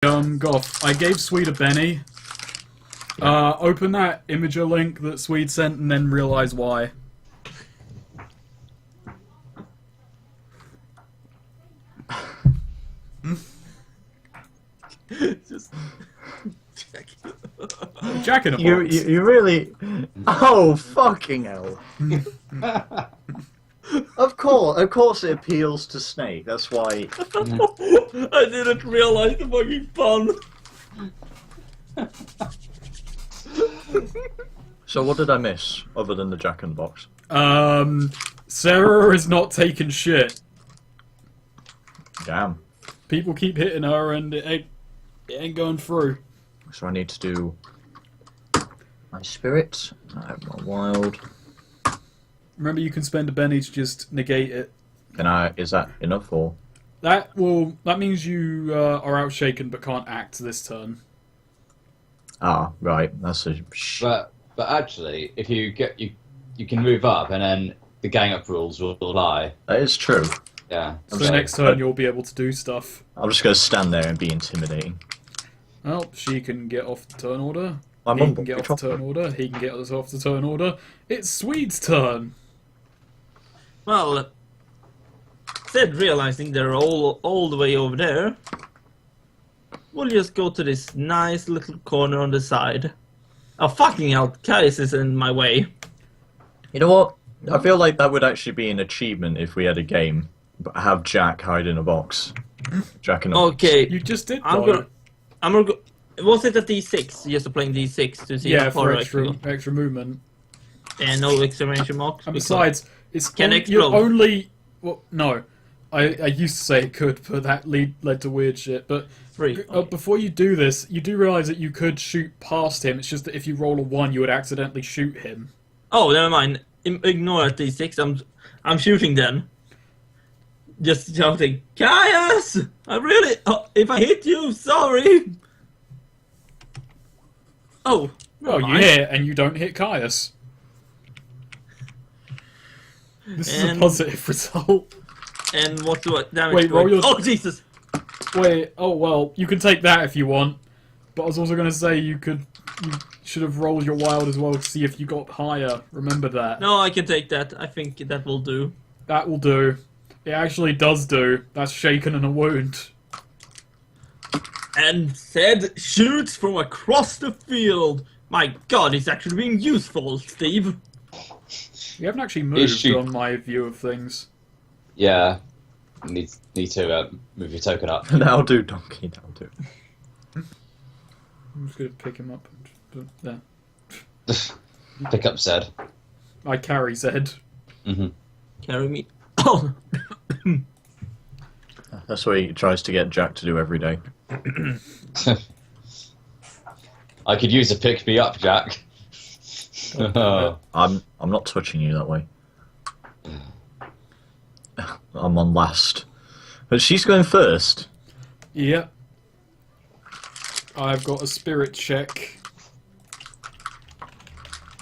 Goth, I gave Swede a Benny. Open that Imager link that Swede sent and then realize why. Just Jack in a You box. you really? Oh fucking hell! Of course, it appeals to Snake. That's why. I didn't realize the fucking fun. So what did I miss other than the Jack in the Box? Sarah is not taking shit. Damn. People keep hitting her and it ain't going through. So I need to do my spirit. I have my wild. Remember, you can spend a Benny to just negate it. Can I? Is that enough or? That means you are outshaken but can't act this turn. Ah, right. That's a. But actually, if you get you can move up, and then the gang up rules will lie. That is true. Yeah. So Okay. next turn you'll be able to do stuff. I'm just gonna stand there and be intimidating. Well, she can get off the turn order. My He mum can get will off the turn order. He can get us off the turn order. It's Swede's turn. Well, instead realizing they're all the way over there, we'll just go to this nice little corner on the side. Oh fucking hell, Kais is in my way. You know what? I feel like that would actually be an achievement if we had a game. But have Jack hide in a box. Jack in a box. Okay, You just did I'm though. gonna go. Was it a D6? Just playing D6 to see Yeah, how for far I can go. extra movement. And no exclamation marks. And because- besides, it's Can you're explode. only. Well, no. I used to say it could, but that led to weird shit. But Three. before you do this, you do realize that you could shoot past him. It's just that if you roll a 1, you would accidentally shoot him. Oh, never mind. Ignore that D6. I'm shooting then. Just shouting, Caius! I really. Oh, if I hit you, sorry. Oh. Well, never you mind. hit, and you don't hit Caius. This is a And- positive result. And what do I damage? Wait, do roll I- your- Oh Jesus! Wait, oh well, you can take that if you want. But I was also going to say you should have rolled your wild as well to see if you got higher. Remember that. No, I can take that. I think that will do. That will do. It actually does do. That's shaken and a wound. And said shoots from across the field. My God, it's actually being useful, Steve. You haven't actually moved shoot- on my view of things. Yeah. Need to move your token up. That'll do, Donkey. That'll do. I'm just going to pick him up. There. Pick up said. I carry Zed. Carry me. Oh, That's what he tries to get Jack to do every day. I could use a pick me up, Jack. I'm not touching you that way. I'm on last. But she's going first. Yep. I've got a spirit check.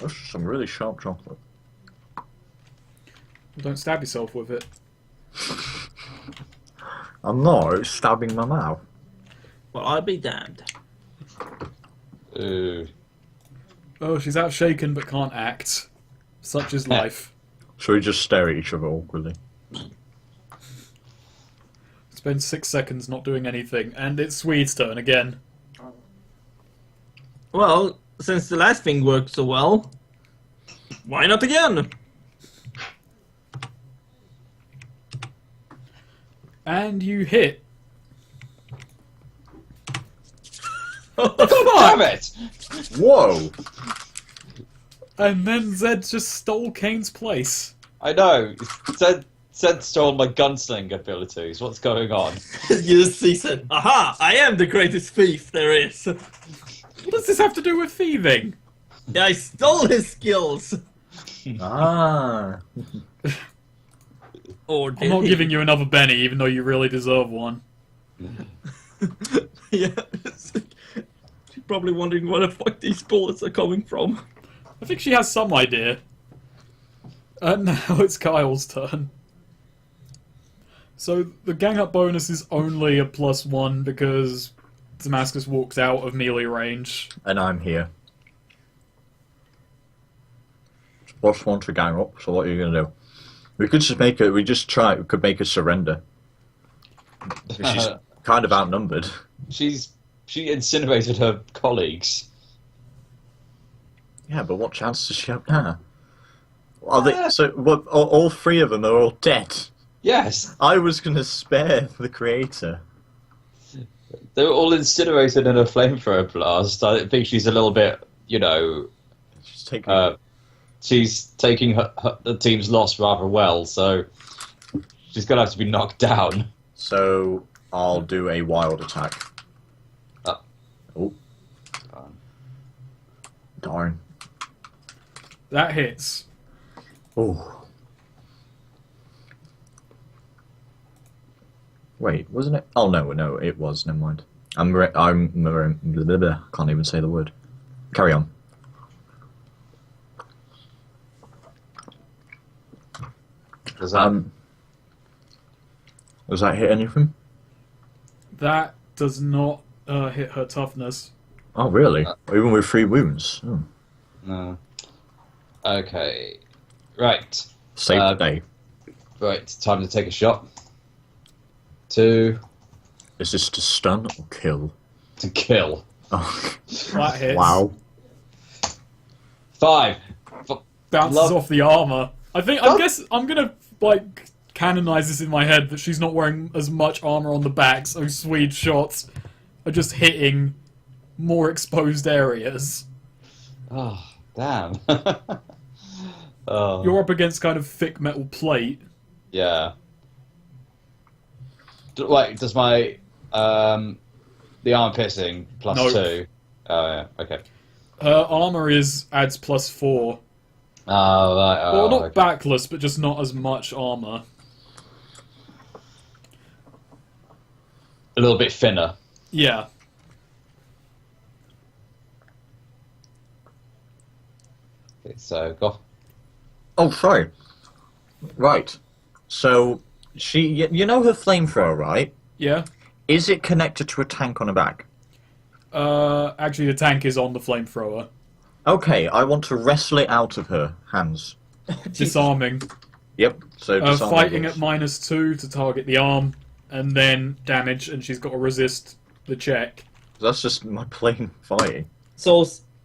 That's some really sharp chocolate. Don't stab yourself with it. I'm not. It's stabbing my mouth. well, I'll be damned. Ooh. Oh, she's outshaken but can't act. Such is life. Shall we just stare at each other awkwardly? Spend 6 seconds not doing anything, and it's Swede's turn again. Well, since the last thing worked so well, why not again? And you hit. Damn it! Whoa! And then Zed just stole Kane's place. I know. Said stole my gunsling abilities. What's going on? You see, said, aha, I am the greatest thief there is. What does this have to do with thieving? I stole his skills. Ah. Or I'm did not he? giving you another Benny, even though you really deserve one. Yeah. She's probably wondering where the fuck these bullets are coming from. I think she has some idea. And now it's Kyle's turn. So the gang up bonus is only a +1 because Damascus walks out of melee range. And I'm here. Plus one to gang up, so what are you gonna do? We could just make it, we could make a surrender. She's kind of outnumbered. She incinerated her colleagues. Yeah, but what chance does she have now? Are they, so what, all three of them are all dead. Yes, I was gonna spare the creator. they were all incinerated in a flamethrower blast. I think she's a little bit, She's taking she's taking the team's loss rather well, so she's gonna have to be knocked down. So I'll do a wild attack. Oh. Darn. That hits. Oh. Wait, wasn't it? Oh no, it was. Never mind. I'm blah, blah, can't even say the word. Carry on. Does that Does that hit anything? That does not hit her toughness. Oh really? Even with 3 wounds. Oh. no? Okay, right. Save the day. Right, time to take a shot. 2 Is this to stun or kill? to kill. Oh. That hits. Wow. 5. Bounces Love- off the armor. I guess I'm gonna canonize this in my head that she's not wearing as much armor on the back, so Swede shots are just hitting more exposed areas. Oh, damn. Oh, You're up against kind of thick metal plate. yeah. Wait, does my the arm piercing plus No. 2? Oh yeah, okay. Her armor adds +4. Oh right. Oh, Well, not okay. backless, but just not as much armor. A little bit thinner. Yeah. Okay, so go. Oh, sorry. Right. So you know her flamethrower, right? Yeah. Is it connected to a tank on her back? Actually, the tank is on the flamethrower. Okay, I want to wrestle it out of her hands. Disarming. Yep. So disarm Fighting rules. at -2 to target the arm, and then damage, and she's got to resist the check. That's just my plain fighting. So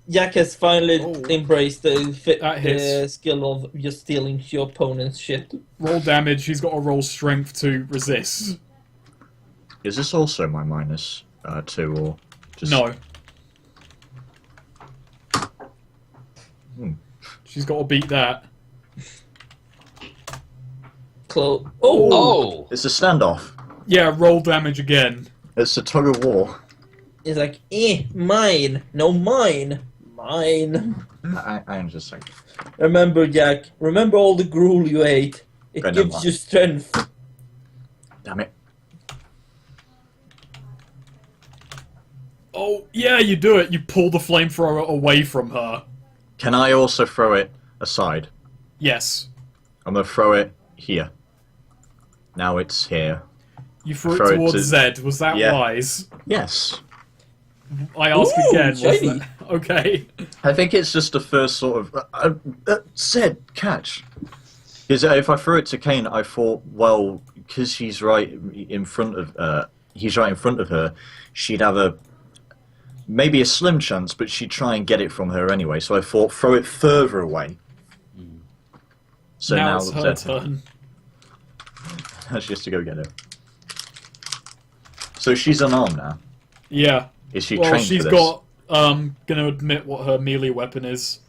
Jack has finally Oh. embraced the That hits. skill of just stealing your opponent's shit. Roll damage, she's got to roll strength to resist. Is this also my -2 or just No. Hmm. She's got to beat that. Close. Oh! Oh, It's a standoff. Yeah, roll damage again. It's a tug of war. It's like, mine! No, mine! Mine! I'm just saying. Remember, Jack, remember all the gruel you ate. It Remember. gives you strength. Damn it. Oh, yeah, you do it. You pull the flamethrower away from her. Can I also throw it aside? Yes. I'm gonna throw it here. Now it's here. You threw Throw it it towards to- Zed. Was that Yeah. wise? Yes. I ask Ooh, again. Was shiny. that... Okay. I think it's just the first sort of said catch. Because if I threw it to Kane, I thought, well, because he's right in front of her, she'd have maybe a slim chance, but she'd try and get it from her anyway. So I thought, throw it further away. So now now it's her Zed turn. has just to go get her. So she's unarmed now. Yeah. Is she Well, trained she's for this? got. Gonna admit what her melee weapon is.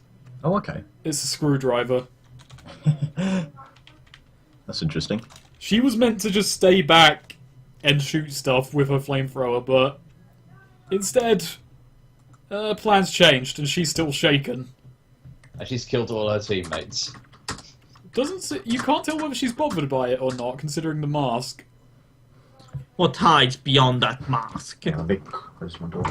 Oh, okay. It's a screwdriver. That's interesting. She was meant to just stay back and shoot stuff with her flamethrower, but instead, plans changed and she's still shaken. and she's killed all her teammates. You can't tell whether she's bothered by it or not, considering the mask. What hides beyond that mask? Yeah, Vic, where's my door?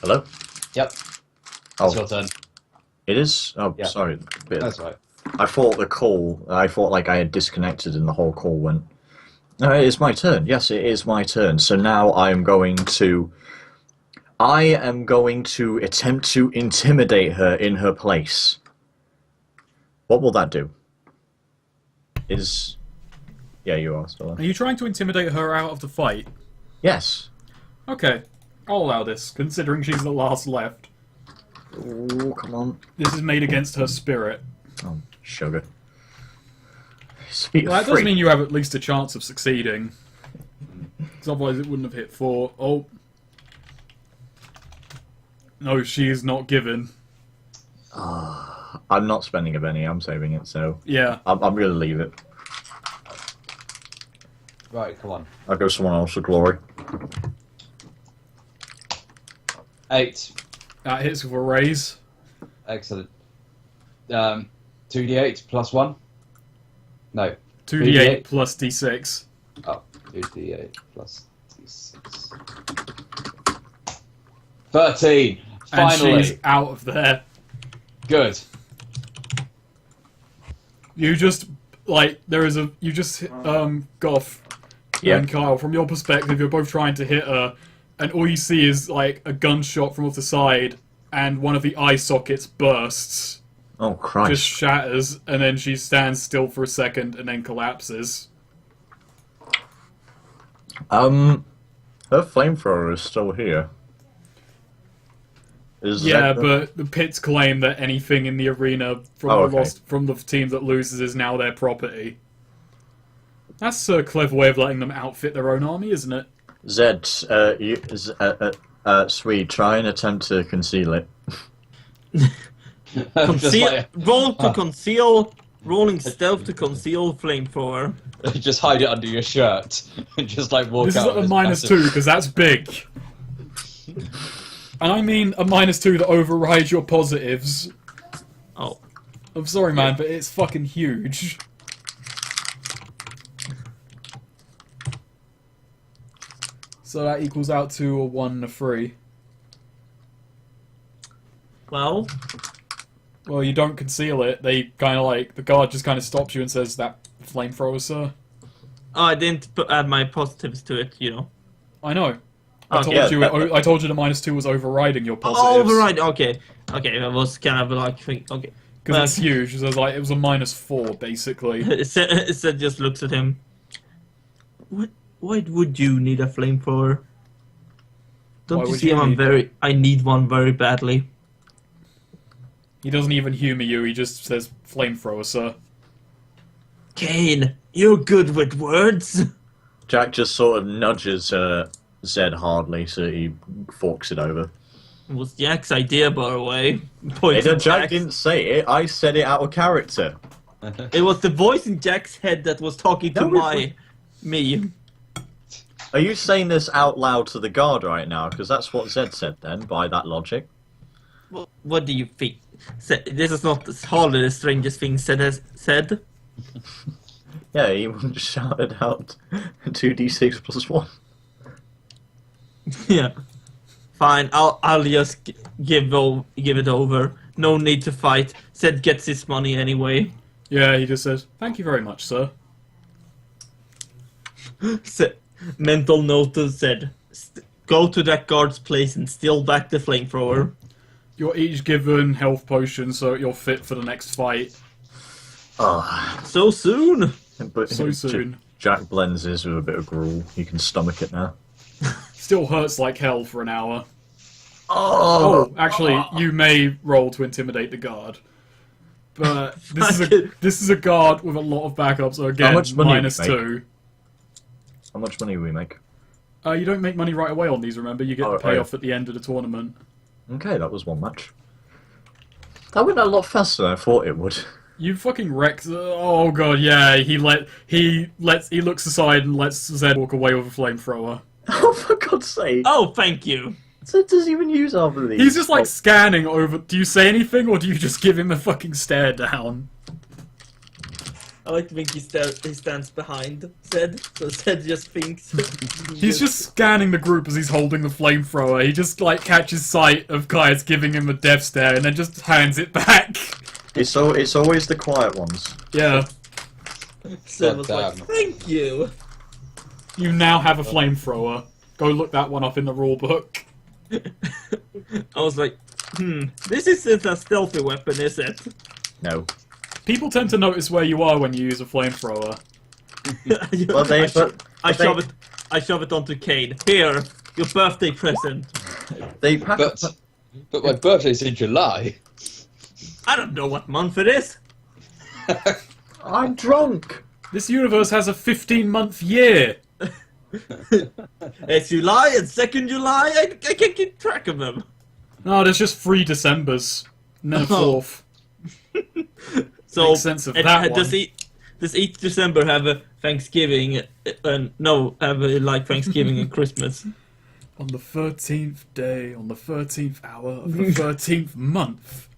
Hello? Yep, Oh, it's your turn. It is? Oh, Yeah. sorry. That's right. I thought I thought like I had disconnected and the whole call went. No, it is my turn. Yes, it is my turn. So now I am going to attempt to intimidate her in her place. What will that do? Yeah, you are still Are there. you trying to intimidate her out of the fight? Yes. Okay, I'll allow this, considering she's the last left. Oh, come on. This is made against her spirit. Oh, sugar. Speed Well, that free. does mean you have at least a chance of succeeding. Because otherwise it wouldn't have hit 4. Oh. No, she is not given. I'm not spending a penny. I'm saving it, so Yeah. I'm going to leave it. Right, come on. I'll go someone else for glory. 8. That hits with a raise. Excellent. 2d8 plus 1? No. 2d8 plus d6. Oh, 2d8 plus d6. 13! And Finally! she's out of there. Good. You just, like, Goff Yeah. and Kyle, from your perspective, you're both trying to hit her, and all you see is, like, a gunshot from off the side, and one of the eye sockets bursts, Oh, Christ. just shatters, and then she stands still for a second, and then collapses. Her flamethrower is still here. Yeah, but the pits claim that anything in the arena from the team that loses is now their property. That's a clever way of letting them outfit their own army, isn't it? Zed, Swede, try and attempt to conceal it. Conceal. Roll to conceal. Rolling stealth to conceal flamethrower. Just hide it under your shirt. And just like walk This is out. at a with -2, because that's big. And I mean a -2 that overrides your positives. Oh. I'm sorry, man, but it's fucking huge. So that equals out to a 1 and a 3. Well, Well, you don't conceal it. They kind of like... The guard just kind of stops you and says, that flamethrower, sir. I didn't add my positives to it, you know. I know. I Okay. told you. I told you the -2 was overriding your positives. Oh, override. Okay. Okay, I was kind of like, okay. Because it's huge. So it was a -4, basically. It just looks at him. Why would you need a flamethrower? Don't Why you would see you I need one very badly. He doesn't even humor you. He just says, flamethrower, sir. Kane, you're good with words. Jack just sort of nudges Zed hardly, so he forks it over. It was Jack's idea, by the way. Hey, Points at Jack Jack's. didn't say it. I said it out of character. It was the voice in Jack's head that was talking to No, it me. Are you saying this out loud to the guard right now? Because that's what Zed said then, by that logic. Well, what do you think? This is not hardly the strangest thing said. Yeah, he shouted out 2d6 plus 1. Yeah. Fine, I'll just give it over. No need to fight. Zed gets his money anyway. Yeah, he just says, thank you very much, sir. Mental note to Zed. Go to that guard's place and steal back the flamethrower. You're each given health potions so you're fit for the next fight. Oh, So soon! but So soon. Jack blends his with a bit of gruel. He can stomach it now. Still hurts like hell for an hour. Oh, Oh, actually, you may roll to intimidate the guard. But this is a guard with a lot of backup, so again, much money do you -2. How much money do we make? You don't make money right away on these, remember? You get the Oh, payoff at the end of the tournament. Okay, that was one match. That went a lot faster than I thought it would. You fucking wrecked. Oh god, yeah. He looks aside and lets Zed walk away with a flamethrower. Oh, for God's sake! Oh, thank you! Zed doesn't even use half of these. He's just like scanning over. Do you say anything or do you just give him a fucking stare down? I like to think he stands behind Zed, so Zed just thinks. He's just scanning the group as he's holding the flamethrower. He just like catches sight of Kai's giving him a death stare and then just hands it back. It's always the quiet ones. Yeah. Zed was like, Goddamn. "Thank you." You now have a flamethrower. Go look that one up in the rule book. I was like, this isn't a stealthy weapon, is it? No. People tend to notice where you are when you use a flamethrower. Well, I shove it onto Kane. Here, your birthday present. they pack. But my birthday's in July. I don't know what month it is. I'm drunk. This universe has a 15-month year. It's July and 2nd July. I can't keep track of them. No, there's just 3 Decembers. And then a Oh. 4th. So Makes sense of that one. Does each December have a Thanksgiving? No, have a, like Thanksgiving and Christmas. On the 13th day, on the 13th hour of the 13th month.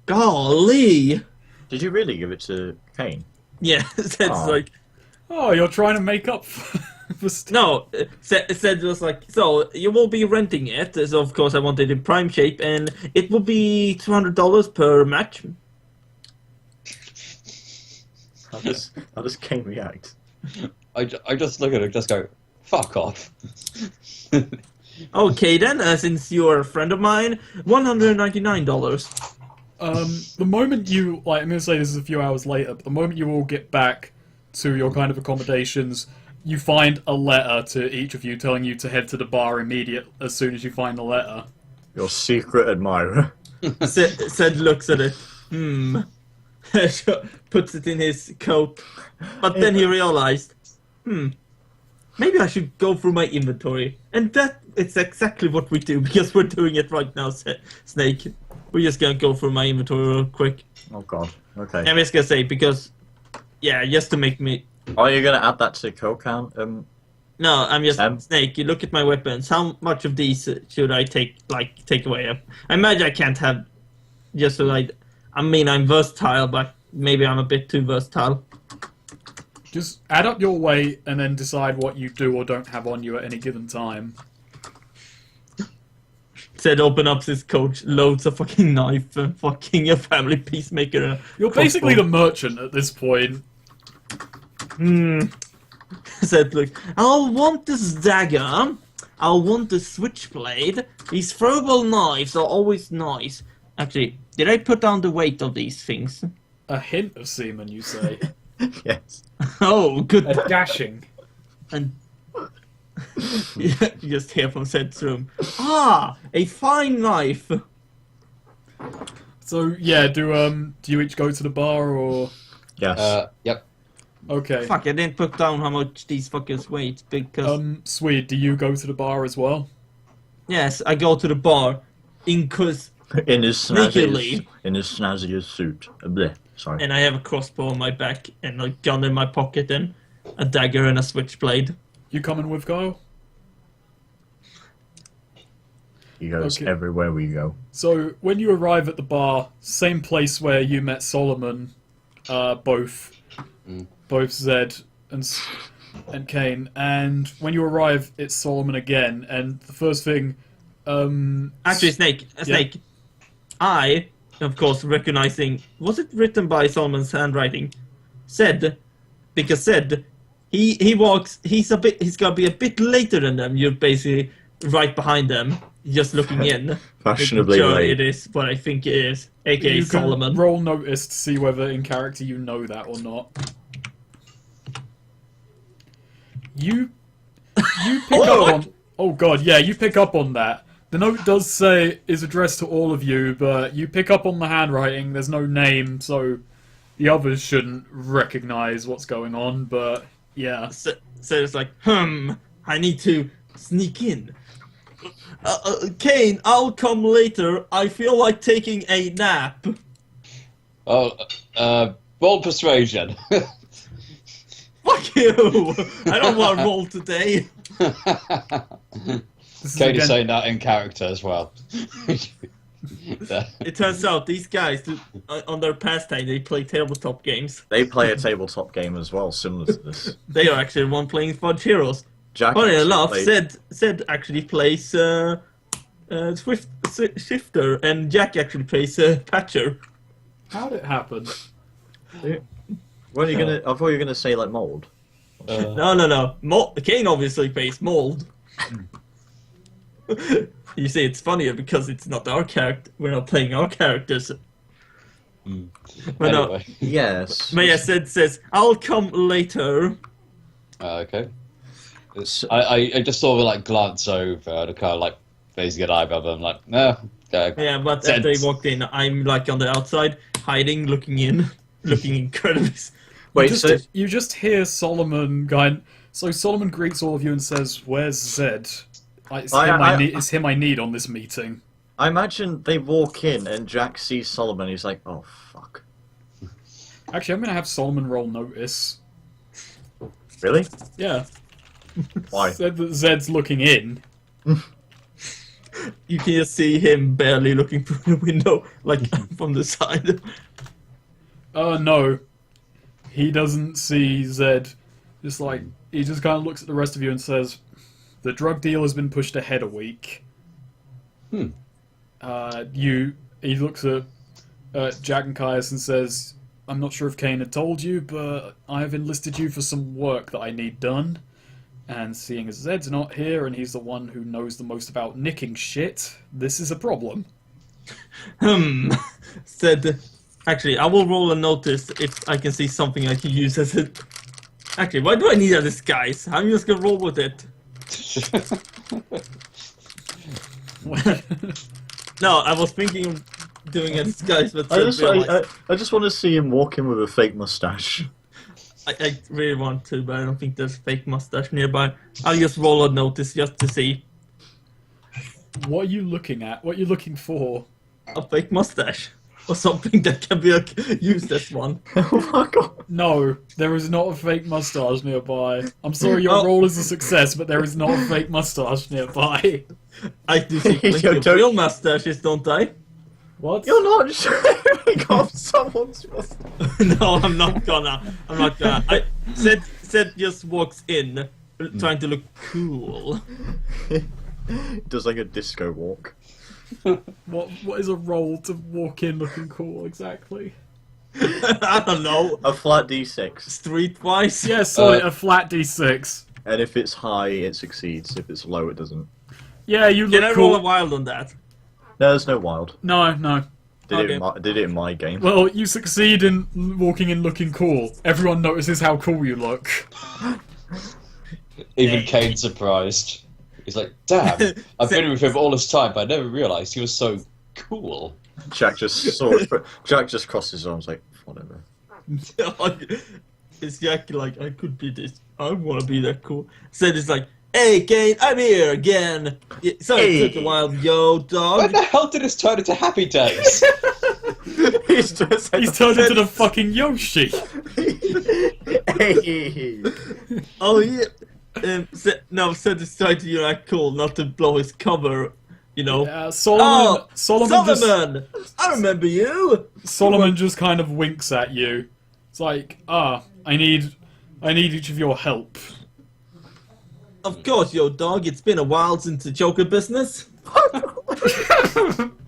Golly. Did you really give it to Kane? Yeah, Zed's Aw. like, Oh, you're trying to make up for stuff. no, Zed was like, so you will be renting it, so of course I want it in prime shape, and it will be $200 per match. How does Kane react? I just look at it and just go, fuck off. Okay then, since you're a friend of mine, $199. The moment you, like, I'm going to say this is a few hours later, but the moment you all get back to your kind of accommodations, you find a letter to each of you telling you to head to the bar immediate as soon as you find the letter. Your secret admirer. Zed looks at it. Puts it in his coat. But then he realized, maybe I should go through my inventory. And that it's exactly what we do, because we're doing it right now, Snake. We're just gonna go through my inventory real quick. Oh god. Okay. I'm just gonna say, because, yeah, just to make me... Are you gonna add that to kill count? No, I'm just... Sam? Snake, you look at my weapons. How much of these should I take away? I imagine I can't have... Just so like... I mean, I'm versatile, but maybe I'm a bit too versatile. Just add up your weight and then decide what you do or don't have on you at any given time. Zed open up his coat, loads a fucking knife and fucking a family peacemaker. And a You're basically the crossbow. merchant at this point. Zed, look, I'll want this dagger. I'll want the switchblade. These throwable knives are always nice. Actually, did I put down the weight of these things? A hint of semen, you say. Yes. Oh, good. A dashing. And you just hear from Zed's room. Ah, a fine knife. So, yeah, do you each go to the bar or... Yes. Yep. Okay. Fuck, I didn't put down how much these fuckers weigh because... Swede, do you go to the bar as well? Yes, I go to the bar. Because... in his sneakily. snazziest suit. Bleh. Sorry. And I have a crossbow on my back and a gun in my pocket and a dagger and a switchblade. You coming with Kyle? He goes Okay. everywhere we go. So, when you arrive at the bar, same place where you met Solomon, both Zed and Kane, and when you arrive, it's Solomon again, and the first thing, Actually, Snake. I, of course, recognizing... Was it written by Solomon's handwriting? Said, because said, he walks... He's gonna be a bit later than them. You're basically right behind them, just looking in. Fashionably Sure, late. it is what I think it is, aka you can Solomon. roll notice to see whether in character you know that or not. You pick up on... Oh god, yeah, you pick up on that. The note does say is addressed to all of you, but you pick up on the handwriting. There's no name, so the others shouldn't recognize what's going on, but yeah. So it's like, I need to sneak in. Kane, I'll come later. I feel like taking a nap. Oh, bold persuasion. Fuck you! I don't want to roll today. This is Kane is again- saying that in character as well. It turns out these guys, on their pastime, they play tabletop games. They play a tabletop game as well, similar to this. They are actually the one playing Fudge Heroes. Jack Funny actually enough, played- Zed actually plays Shifter, and Jack actually plays Patcher. How'd it happen? What are you gonna? I thought you were gonna say like mold. No. Kane obviously plays Mold. You see, it's funnier because it's not our character. We're not playing our characters. But no, Anyway. Yes. Maya says, "I'll come later." Okay. I just sort of like glance over and kind of like phasing an eyebrow, but I'm like, no. Yeah, but as they walked in, I'm like on the outside, hiding, looking in, looking incredibly. Wait, You just hear Solomon going. So Solomon greets all of you and says, "Where's Zed? It's him I need on this meeting." I imagine they walk in and Jack sees Solomon. He's like, "Oh fuck." Actually, I'm gonna have Solomon roll notice. Really? Yeah. Why? Said that Zed's looking in. You can just see him barely looking through the window, like from the side. No. He doesn't see Zed. Just like, he just kind of looks at the rest of you and says, "The drug deal has been pushed ahead a week." He looks at Jack and Caius and says, "I'm not sure if Kane had told you, but I have enlisted you for some work that I need done. And seeing as Zed's not here and he's the one who knows the most about nicking shit, this is a problem." Said, actually, I will roll a notice if I can see something I can use as a... Actually, why do I need a disguise? I'm just gonna roll with it. No, I was thinking of doing a disguise, but I just want to see him walking with a fake mustache. I really want to, but I don't think there's a fake mustache nearby. I'll just roll a notice just to see. What are you looking at? What are you looking for? A fake mustache. Or something that can be used as one. Oh my god. No, there is not a fake mustache nearby. I'm sorry your roll is a success, but there is not a fake mustache nearby. I do see plenty of real mustaches, don't I? What? You're not showing off someone's mustache. No, I'm not gonna. Zed just walks in, trying to look cool. Does like a disco walk. What is a roll to walk in looking cool exactly? I don't know. A flat D6. Streetwise? Yeah, sorry, a flat D6. And if it's high, it succeeds. If it's low, it doesn't. Yeah, you Can look I cool. roll a wild on that? No, there's no wild. No. Did it in my game. Well, you succeed in walking in looking cool. Everyone notices how cool you look. Even Kane's surprised. He's like, damn, I've been with him all this time, but I never realised he was so cool. Jack just crossed his arms like, whatever. It's Jack like, I could be this. I want to be that cool. Zed is like, "Hey, Kane, I'm here again." Yeah, sorry, Hey. it took a while, yo, When dog. the hell did this turn into Happy Days? He's just He's turned into the fucking Yoshi. Hey. Oh, yeah. Zed is trying to act cool, not to blow his cover, you know. Solomon. Oh, Solomon I remember you! Solomon just kind of winks at you. It's like, I need each of your help. Of course, yo, dog, it's been a while since the Joker business.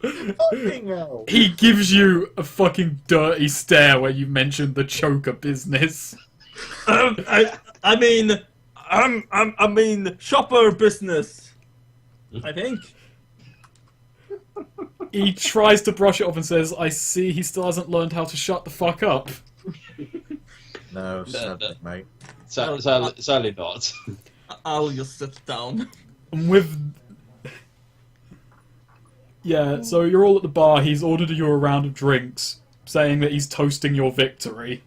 Fucking hell. He gives you a fucking dirty stare when you mention the choker business. I mean, shopper business. I think. He tries to brush it off and says, "I see he still hasn't learned how to shut the fuck up." No, sadly, mate. Sadly not. I'll just sit down. And with... Yeah, so you're all at the bar, he's ordered you a round of drinks, saying that he's toasting your victory.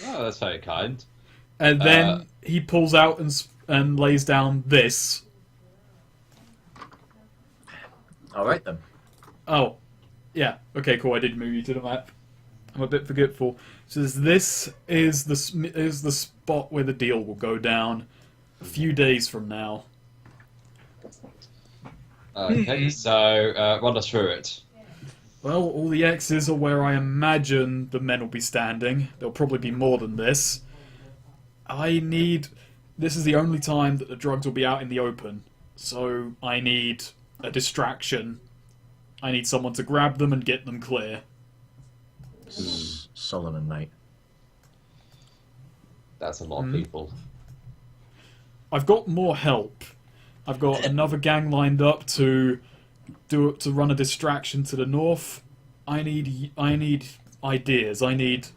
Oh, that's very kind. And then he pulls out and lays down this. Alright then. Oh, yeah. Okay, cool. I did move you to the map. I'm a bit forgetful. It says this is the spot where the deal will go down a few days from now. Okay, so run us through it. Well, all the X's are where I imagine the men will be standing. There'll probably be more than this. This is the only time that the drugs will be out in the open. So I need a distraction. I need someone to grab them and get them clear. Solomon, mate. That's a lot of people. I've got more help. I've got another gang lined up to run a distraction to the north. I need ideas. I need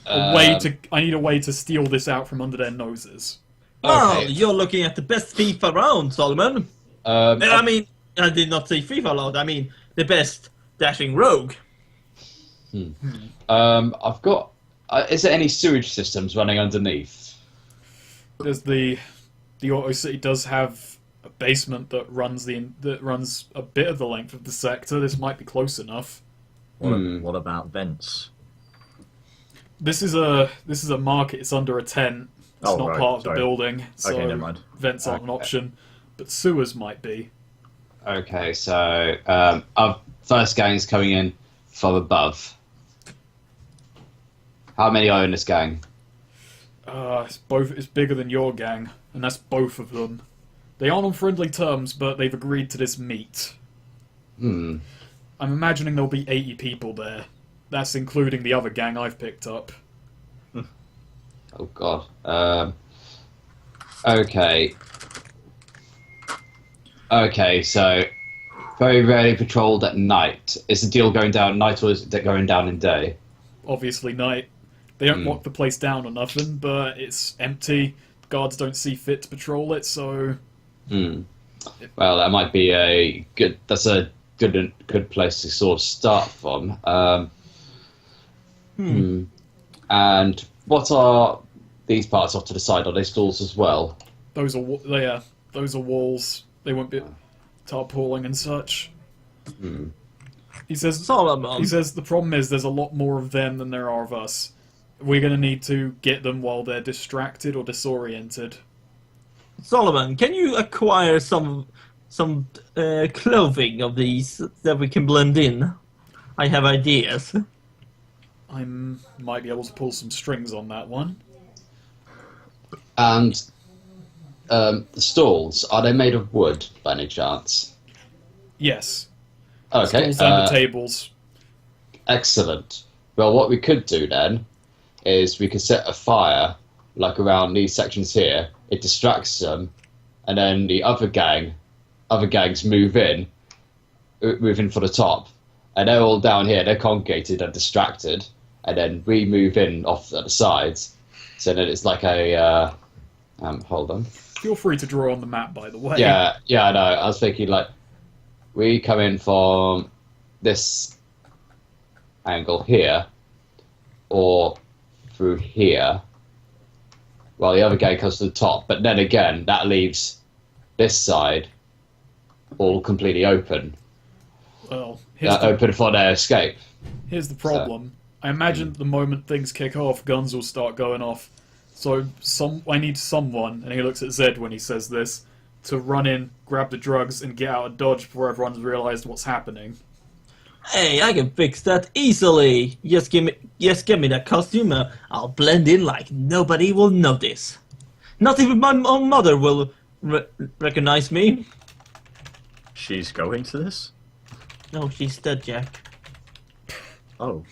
a way to steal this out from under their noses. Well, Okay. you're looking at the best thief around, Solomon. I mean, I did not say thief aloud. I mean, the best dashing rogue. I've got. Is there any sewage systems running underneath? There's the Auto City does have a basement that runs a bit of the length of the sector. This might be close enough. What about vents? This is a market. It's under a tent. It's Oh, not right, part of sorry. the building, so Okay, never mind. vents aren't an option. But sewers might be. Okay, so our first gang is coming in from above. How many are in this gang? It's bigger than your gang, and that's both of them. They aren't on friendly terms, but they've agreed to this meet. I'm imagining there'll be 80 people there. That's including the other gang I've picked up. Oh god. Okay. Okay, so very rarely patrolled at night. Is the deal going down at night or is it going down in day? Obviously, night. They don't lock the place down or nothing, but it's empty. Guards don't see fit to patrol it, so Well, that might be a good. That's a good place to sort of start from. And what are these parts off to the side? Are they stalls as well? those are walls. They won't be tarpauling and such. He says Solomon. the problem is there's a lot more of them than there are of us. We're going to need to get them while they're distracted or disoriented. Solomon, can you acquire some clothing of these that we can blend in? I have ideas. I might be able to pull some strings on that one. And the stalls, are they made of wood by any chance? Yes. Okay. Stools and the tables. Excellent. Well, what we could do then is we could set a fire like around these sections here. It distracts them, and then the other gangs move in for the top, and they're all down here. They're congregated and distracted, and then we move in off at the sides. So then it's like a hold on. Feel free to draw on the map, by the way. Yeah, I know. I was thinking like we come in from this angle here, or through here, while the other gang comes to the top. But then again, that leaves this side all completely open, Well, open for their escape. here's the problem. I imagine the moment things kick off, guns will start going off. So I need someone, and he looks at Zed when he says this, to run in, grab the drugs, and get out of Dodge before everyone's realised what's happening. Hey, I can fix that easily. Just give me that costume. I'll blend in like nobody will notice. Not even my own mother will recognize me. She's going to this? No, she's dead, Jack. Oh.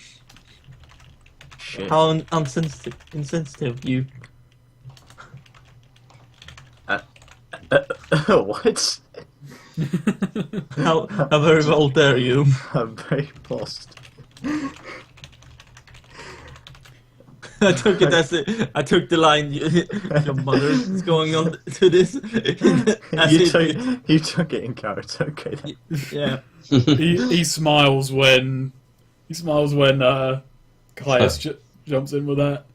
Shit. How insensitive you. What? How very well dare you? I'm very lost. I took it as I took the line. Your mother is going on to this. You took it in character. Okay. Then. Yeah. he smiles when Caius jumps in with that.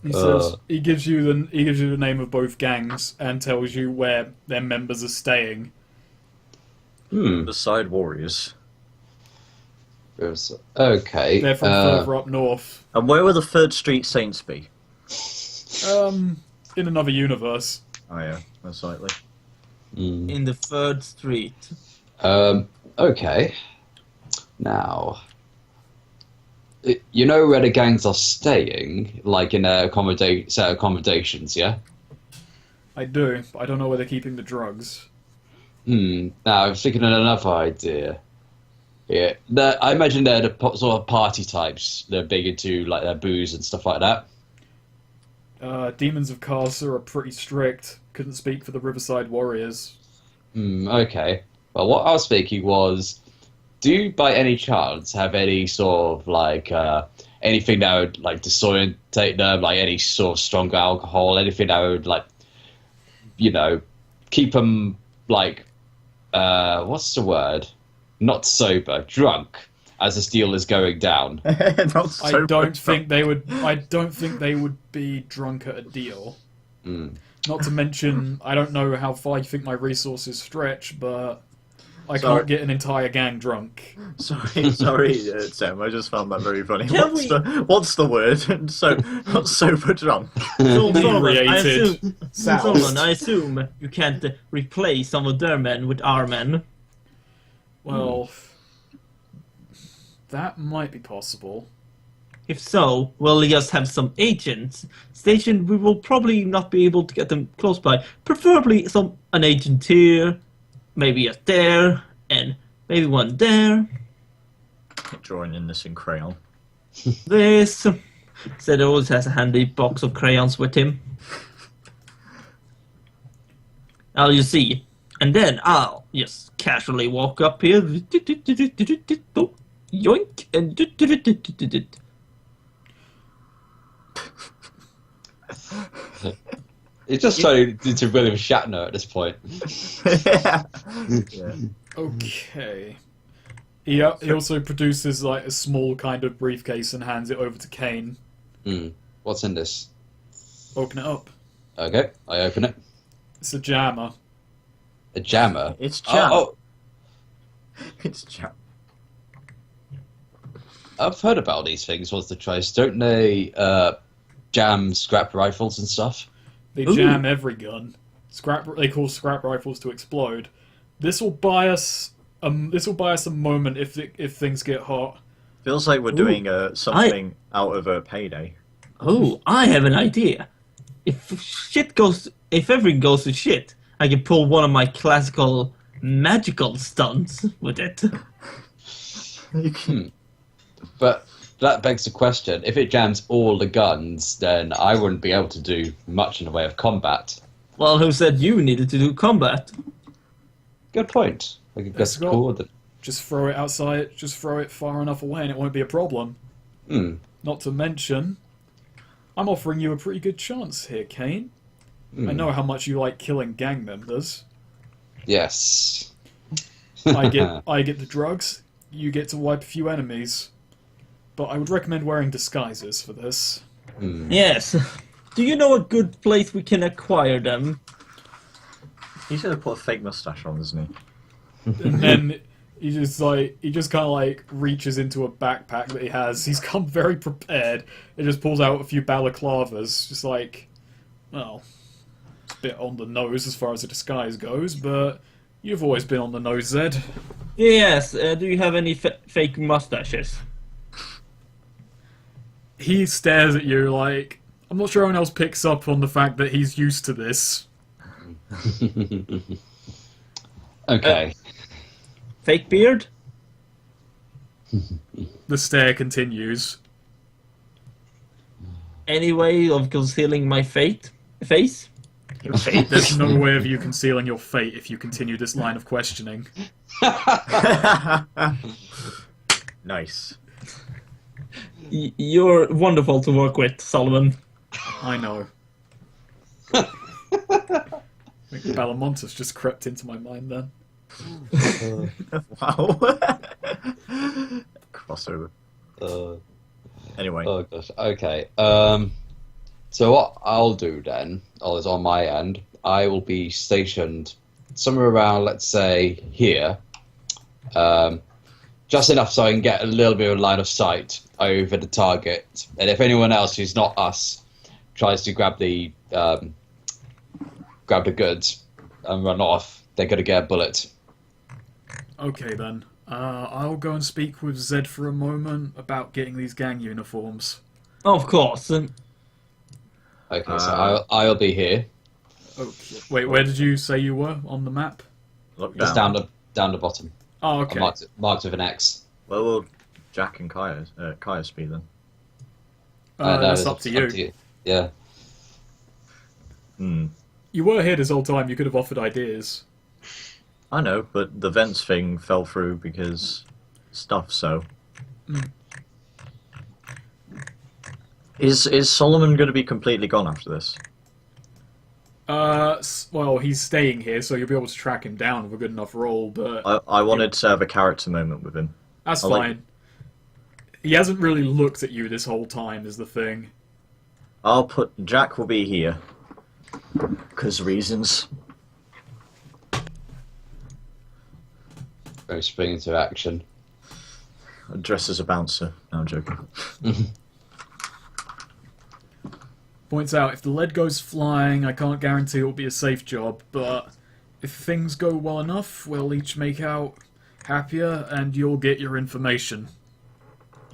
He says he gives you the name of both gangs and tells you where their members are staying. The Side Warriors. Okay. They're from further up north. And where will the Third Street Saints be? In another universe. Oh yeah, most likely. In the 3rd Street. Okay. Now, you know where the gangs are staying, like in a set of accommodations, yeah? I do, but I don't know where they're keeping the drugs. Now, I'm thinking of another idea. Yeah, I imagine they're the sort of party types. They're big into like their booze and stuff like that. Demons of Karsa are pretty strict. Couldn't speak for the Riverside Warriors. Okay. Well, what I was thinking was, do you by any chance have any sort of like anything that would like disorientate them, like any sort of strong alcohol, anything that would like, keep them like, what's the word? Not sober, drunk, as this deal is going down. Not so I don't much. think they would. I don't think they would be drunk at a deal. Not to mention, I don't know how far you think my resources stretch, but I Sorry. can't get an entire gang drunk. Sorry, Sam. I just found that very funny. Can What's the word? So, not sober drunk. So, Inebriated. Solomon, I assume you can't replace some of their men with our men. Well, that might be possible. If so, we'll just have some agents stationed. We will probably not be able to get them close by. Preferably an agent here, maybe a there, and maybe one there. Drawing in this in crayon. This said always has a handy box of crayons with him. Now you see, and then I'll just casually walk up here, yoink, and It's just turning into William Shatner at this point. Yeah. Okay. He also produces like a small kind of briefcase and hands it over to Kane. What's in this? Open it up. Okay, I open it. It's a jammer. A jammer. It's jam. Oh, It's jam. I've heard about these things once or twice. Don't they jam scrap rifles and stuff? They Ooh. jam every gun. They cause scrap rifles to explode. This will buy us. This will buy us a moment if things get hot. Feels like we're doing something out of a Payday. oh, I have an idea. If everything goes to shit, I can pull one of my classical magical stunts with it. You can- But that begs the question, if it jams all the guns, then I wouldn't be able to do much in the way of combat. Well, who said you needed to do combat? Good point. I could Let's guess go. cool. Just throw it outside. Just throw it far enough away, and it won't be a problem. Not to mention, I'm offering you a pretty good chance here, Kane. I know how much you like killing gang members. Yes. I get the drugs. You get to wipe a few enemies. But I would recommend wearing disguises for this. Yes. Do you know a good place we can acquire them? He should have put a fake mustache on, doesn't he? And then he just kind of like reaches into a backpack that he has. He's come very prepared. It just pulls out a few balaclavas. Just like, well, it's a bit on the nose as far as a disguise goes, but you've always been on the nose, Zed. Yes. Do you have any fake mustaches? He stares at you like, I'm not sure anyone else picks up on the fact that he's used to this. Okay. Fake beard? The stare continues. Any way of concealing my face? There's no way of you concealing your fate if you continue this line of questioning. Nice. You're wonderful to work with, Solomon. I know. I think Balamontes just crept into my mind then. Wow. Crossover. Anyway. Oh gosh. Okay. So what I'll do then, is on my end, I will be stationed somewhere around, let's say, here. Just enough so I can get a little bit of line of sight over the target. And if anyone else who's not us tries to grab the goods and run off, they're going to get a bullet. Okay then. I'll go and speak with Zed for a moment about getting these gang uniforms. Of course. Okay, so I'll be here. Okay. Wait, where did you say you were on the map? Look Just down. down the bottom. Oh, okay. Marked with an X. Where will Jack and Caius be then? No, That's it's up to you. Yeah. Hmm. You were here this whole time. You could have offered ideas. I know, but the vents thing fell through because stuff. So, is Solomon going to be completely gone after this? Well, he's staying here, so you'll be able to track him down with a good enough roll. But I wanted to have a character moment with him. that's I like fine. He hasn't really looked at you this whole time. Is the thing. I'll put Jack will be here because reasons. Go spring into action. Dress as a bouncer. No, I'm joking. Points out, if the lead goes flying, I can't guarantee it'll be a safe job, but if things go well enough, we'll each make out happier, and you'll get your information.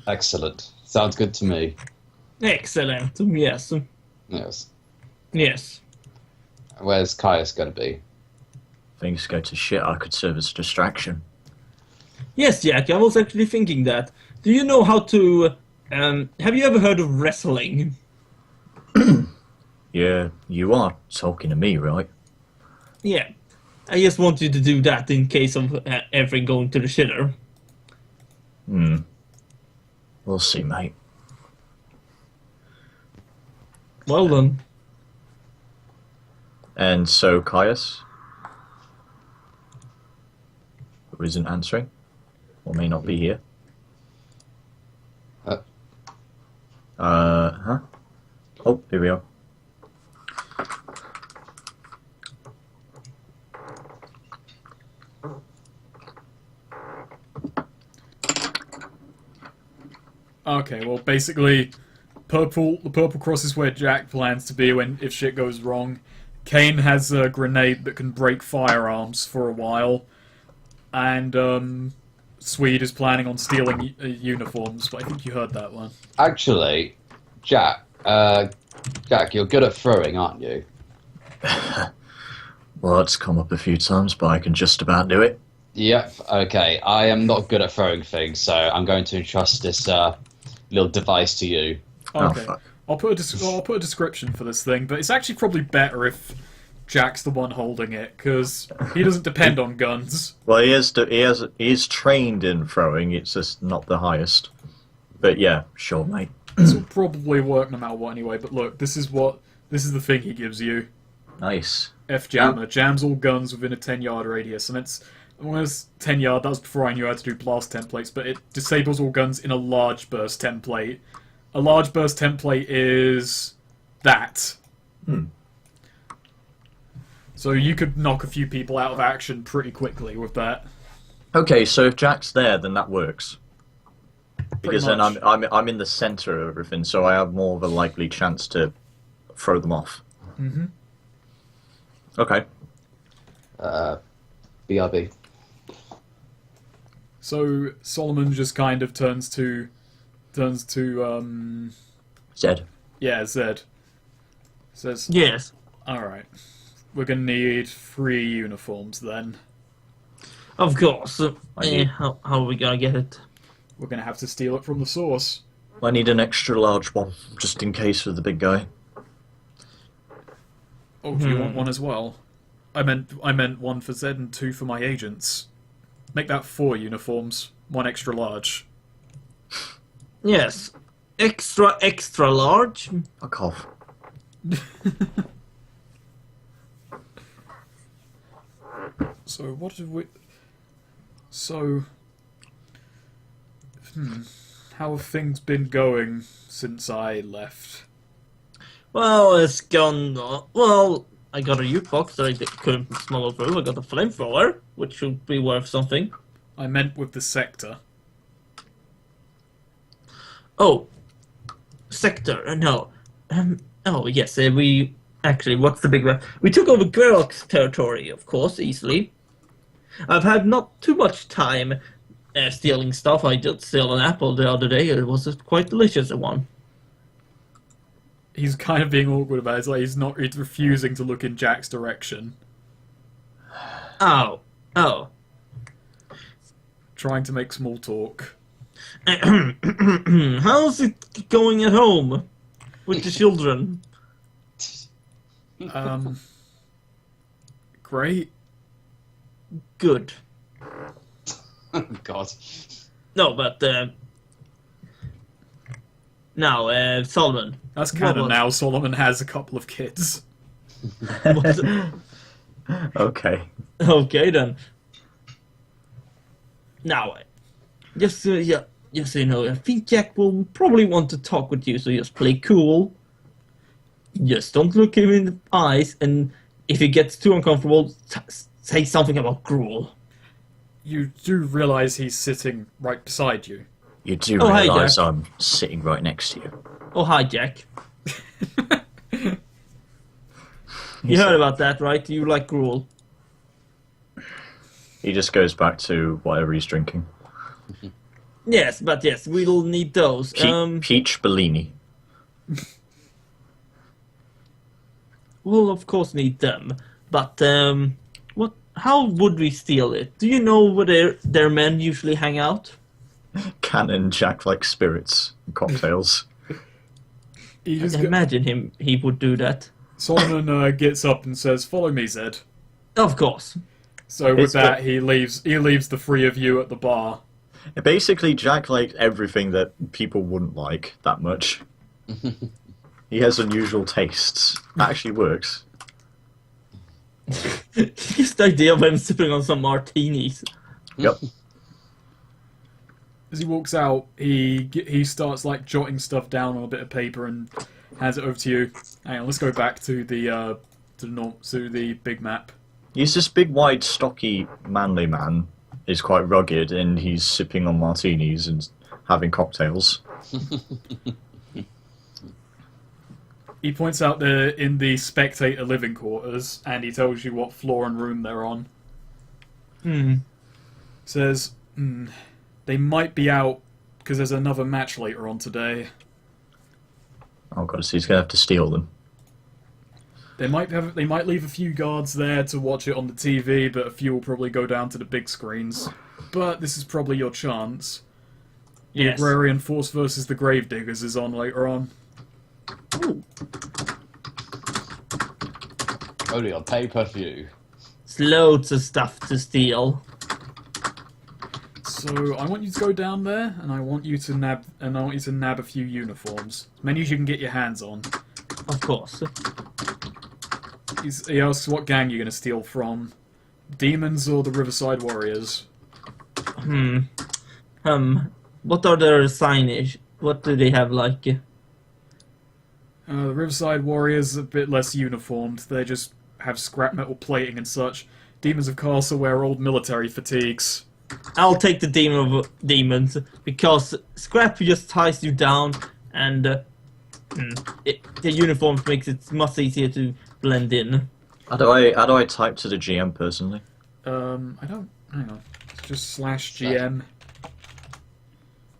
Excellent. Sounds good to me. Excellent. Yes. Yes. Yes. Where's Caius going to be? Things go to shit. I could serve as a distraction. Yes, Jack, I was actually thinking that. Do you know how to... have you ever heard of wrestling? Yeah, you are talking to me, right? Yeah. I just want you to do that in case of everything going to the shitter. We'll see, mate. Well done. And so, Caius, who isn't answering, or may not be here. Huh? Oh, here we are. Okay, well, basically, the purple cross is where Jack plans to be if shit goes wrong. Kane has a grenade that can break firearms for a while, and Swede is planning on stealing uniforms. But I think you heard that one. Actually, Jack, you're good at throwing, aren't you? Well, it's come up a few times, but I can just about do it. Yep. Okay. I am not good at throwing things, so I'm going to entrust this little device to you. Oh, Okay, fuck. I'll put a description for this thing, but it's actually probably better if Jack's the one holding it because he doesn't depend on guns. Well, he is trained in throwing. It's just not the highest. But yeah, sure, mate. This will probably work no matter what anyway. But look, this is the thing he gives you. Nice. F jammer jams all guns within a 10-yard radius, and it's 10 yard. That was before I knew how to do blast templates, but it disables all guns in a large burst template. A large burst template is that. So you could knock a few people out of action pretty quickly with that. Okay, so if Jack's there, then that works. Because then much. I'm in the center of everything, so I have more of a likely chance to throw them off. Mm-hmm. Okay. BRB. So Solomon just kind of turns to Zed. yeah, Zed. Says, Yes. alright. We're gonna need 3 uniforms then. Of course. need- How are we gonna get it? We're gonna have to steal it from the source. I need an extra large one, just in case for the big guy. Oh, do you want one as well? I meant 1 for Zed and 2 for my agents. Make that 4 uniforms. 1 extra large. Yes. Extra large? Fuck off. So what did we... So... How have things been going since I left? Well, it's gone... well, I got a jukebox that I couldn't smuggle through. I got a flamethrower, which should be worth something. I meant with the sector. Oh. Sector, no. Oh, yes, we... Actually, what's the big one? We took over Geralt's territory, of course, easily. I've had not too much time stealing stuff. I did steal an apple the other day. It was a quite delicious one. He's kind of being awkward about it. It's like he's refusing to look in Jack's direction. Oh. Trying to make small talk. How's it going at home with the children? Great. Good. God. No, but now, Solomon. That's What canon was- now. Solomon has a couple of kids. Okay. Okay then. Now, just so you know, I think Jack will probably want to talk with you. So just play cool. Just don't look him in the eyes, and if he gets too uncomfortable, say something about Gruel. You do realize he's sitting right beside you. You do Oh, hey, realise Jack. I'm sitting right next to you. Oh, hi, Jack. You heard about that, right? You like Gruel. He just goes back to whatever he's drinking. Yes, but yes, we'll need those. Peach Bellini. We'll of course need them. But what? How would we steal it? Do you know where their men usually hang out? Cannon Jack like spirits and cocktails. He I just can imagine he would do that. Solomon gets up and says, "Follow me, Zed." Of course. So with It's that, got- he leaves the three of you at the bar. Basically, Jack likes everything that people wouldn't like that much. He has unusual tastes. That actually works. Just the idea of him sipping on some martinis. Yep. As he walks out, he starts like jotting stuff down on a bit of paper and hands it over to you. Hang on, let's go back to the big map. He's this big, wide, stocky, manly man. He's quite rugged, and he's sipping on martinis and having cocktails. He points out they're in the spectator living quarters, and he tells you what floor and room they're on. Says, they might be out because there's another match later on today. Oh god, so he's gonna have to steal them. They might leave a few guards there to watch it on the TV, but a few will probably go down to the big screens. But this is probably your chance. The Yes. Agrarian Force versus the Gravediggers is on later on. Ooh. Only on pay-per-view. It's loads of stuff to steal. So I want you to go down there, and I want you to nab a few uniforms, as many as you can get your hands on. Of course. He asks what gang you're going to steal from, Demons or the Riverside Warriors. What are their signage? What do they have like? The Riverside Warriors are a bit less uniformed. They just have scrap metal plating and such. Demons of Castle wear old military fatigues. I'll take the demon of demons because scrap just ties you down, and the uniforms makes it much easier to blend in. How do I type to the GM personally? I don't... Hang on. It's just /GM.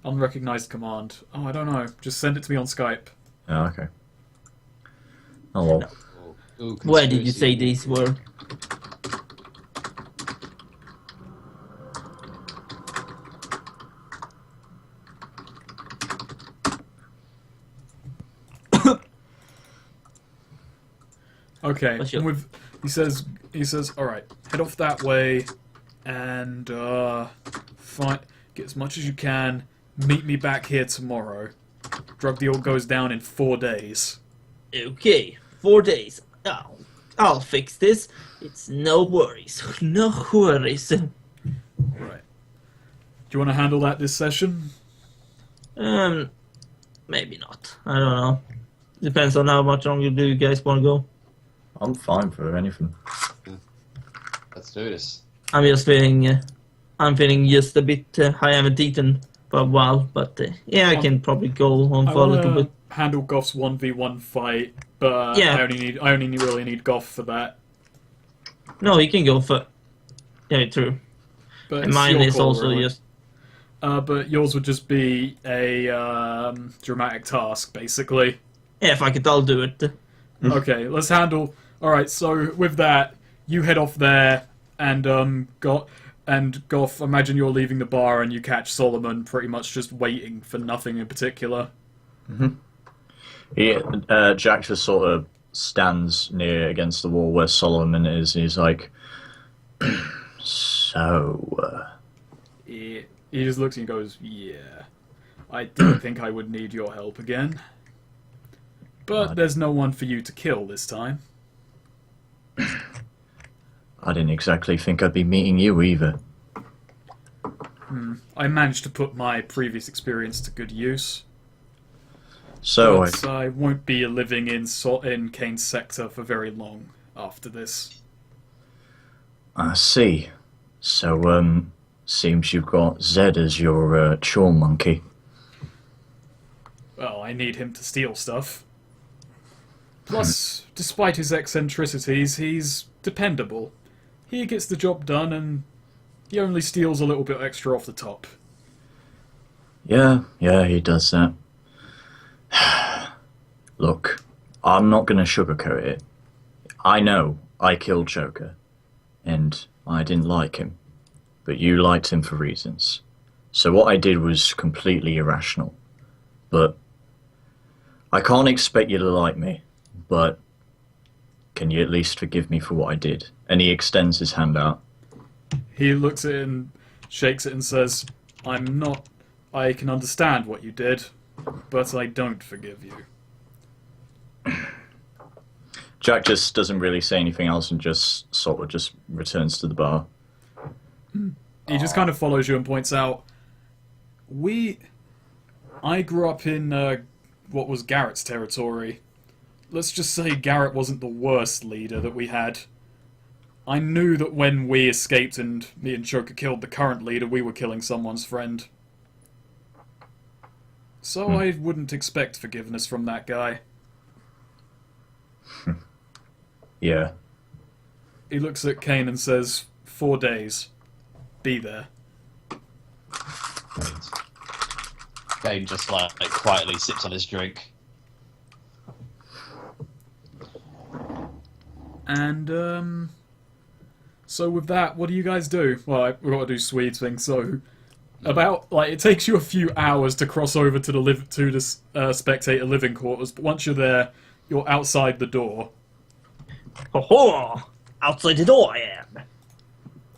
Unrecognized command. Oh, I don't know. Just send it to me on Skype. Oh, okay. Oh well. Ooh, Where did you conspiracy. say these were? Okay. What's your- He says, all right, head off that way, and find get as much as you can. Meet me back here tomorrow. Drug deal goes down in 4 days. Okay, 4 days. I'll fix this. It's no worries. No worries. Right. Do you want to handle that this session? Maybe not. I don't know. Depends on how much longer do you guys want to go. I'm fine for anything. Let's do this. I'm just feeling. I'm feeling just a bit. I haven't eaten for a while, but yeah, I can probably go on I for a little want bit. to handle Goff's 1v1 fight, but Yeah. I only really need Goff for that. No, he can go for. Yeah, true. But And it's mine your is call, also really. just. But yours would just be a dramatic task, basically. Yeah, fuck it, I'll do it. Okay, let's handle. All right, so with that, you head off there, and Goff. Imagine you're leaving the bar, and you catch Solomon pretty much just waiting for nothing in particular. Jack just sort of stands near against the wall where Solomon is, and he's like, so, He just looks and goes, "Yeah, I didn't think I would need your help again, but there's no one for you to kill this time." I didn't exactly think I'd be meeting you either. I managed to put my previous experience to good use. So, But I won't be living in Kane's sector for very long after this. I see. So, seems you've got Zed as your chore monkey. Well, I need him to steal stuff. Plus, despite his eccentricities, he's dependable. He gets the job done, and he only steals a little bit extra off the top. Yeah, he does that. Look, I'm not going to sugarcoat it. I know I killed Joker, and I didn't like him. But you liked him for reasons. So what I did was completely irrational. But I can't expect you to like me, but can you at least forgive me for what I did? And he extends his hand out. He looks at it and shakes it and says, I can understand what you did, but I don't forgive you. Jack just doesn't really say anything else and just sort of just returns to the bar. He just kind of follows you and points out, I grew up in what was Garrett's territory. Let's just say Garrett wasn't the worst leader that we had. I knew that when we escaped and me and Joker killed the current leader, we were killing someone's friend. So I wouldn't expect forgiveness from that guy. Yeah. He looks at Kane and says, 4 days. Be there. Kane just like quietly sips on his drink. And, so with that, what do you guys do? Well, we've got to do Swede's thing, so... it takes you a few hours to cross over to the spectator living quarters, but once you're there, you're outside the door. Ho! Outside the door I am.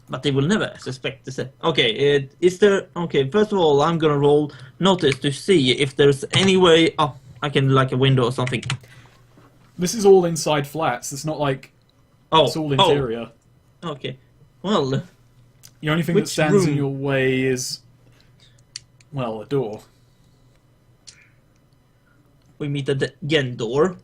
But they will never suspect this. Okay, is there... Okay, first of all, I'm gonna roll notice to see if there's any way... Oh, I can, like, a window or something. This is all inside flats. It's not like... Oh, It's all interior. Okay. Well, The only thing that Which stands in room? your way is... Well, a door. we meet at the again door.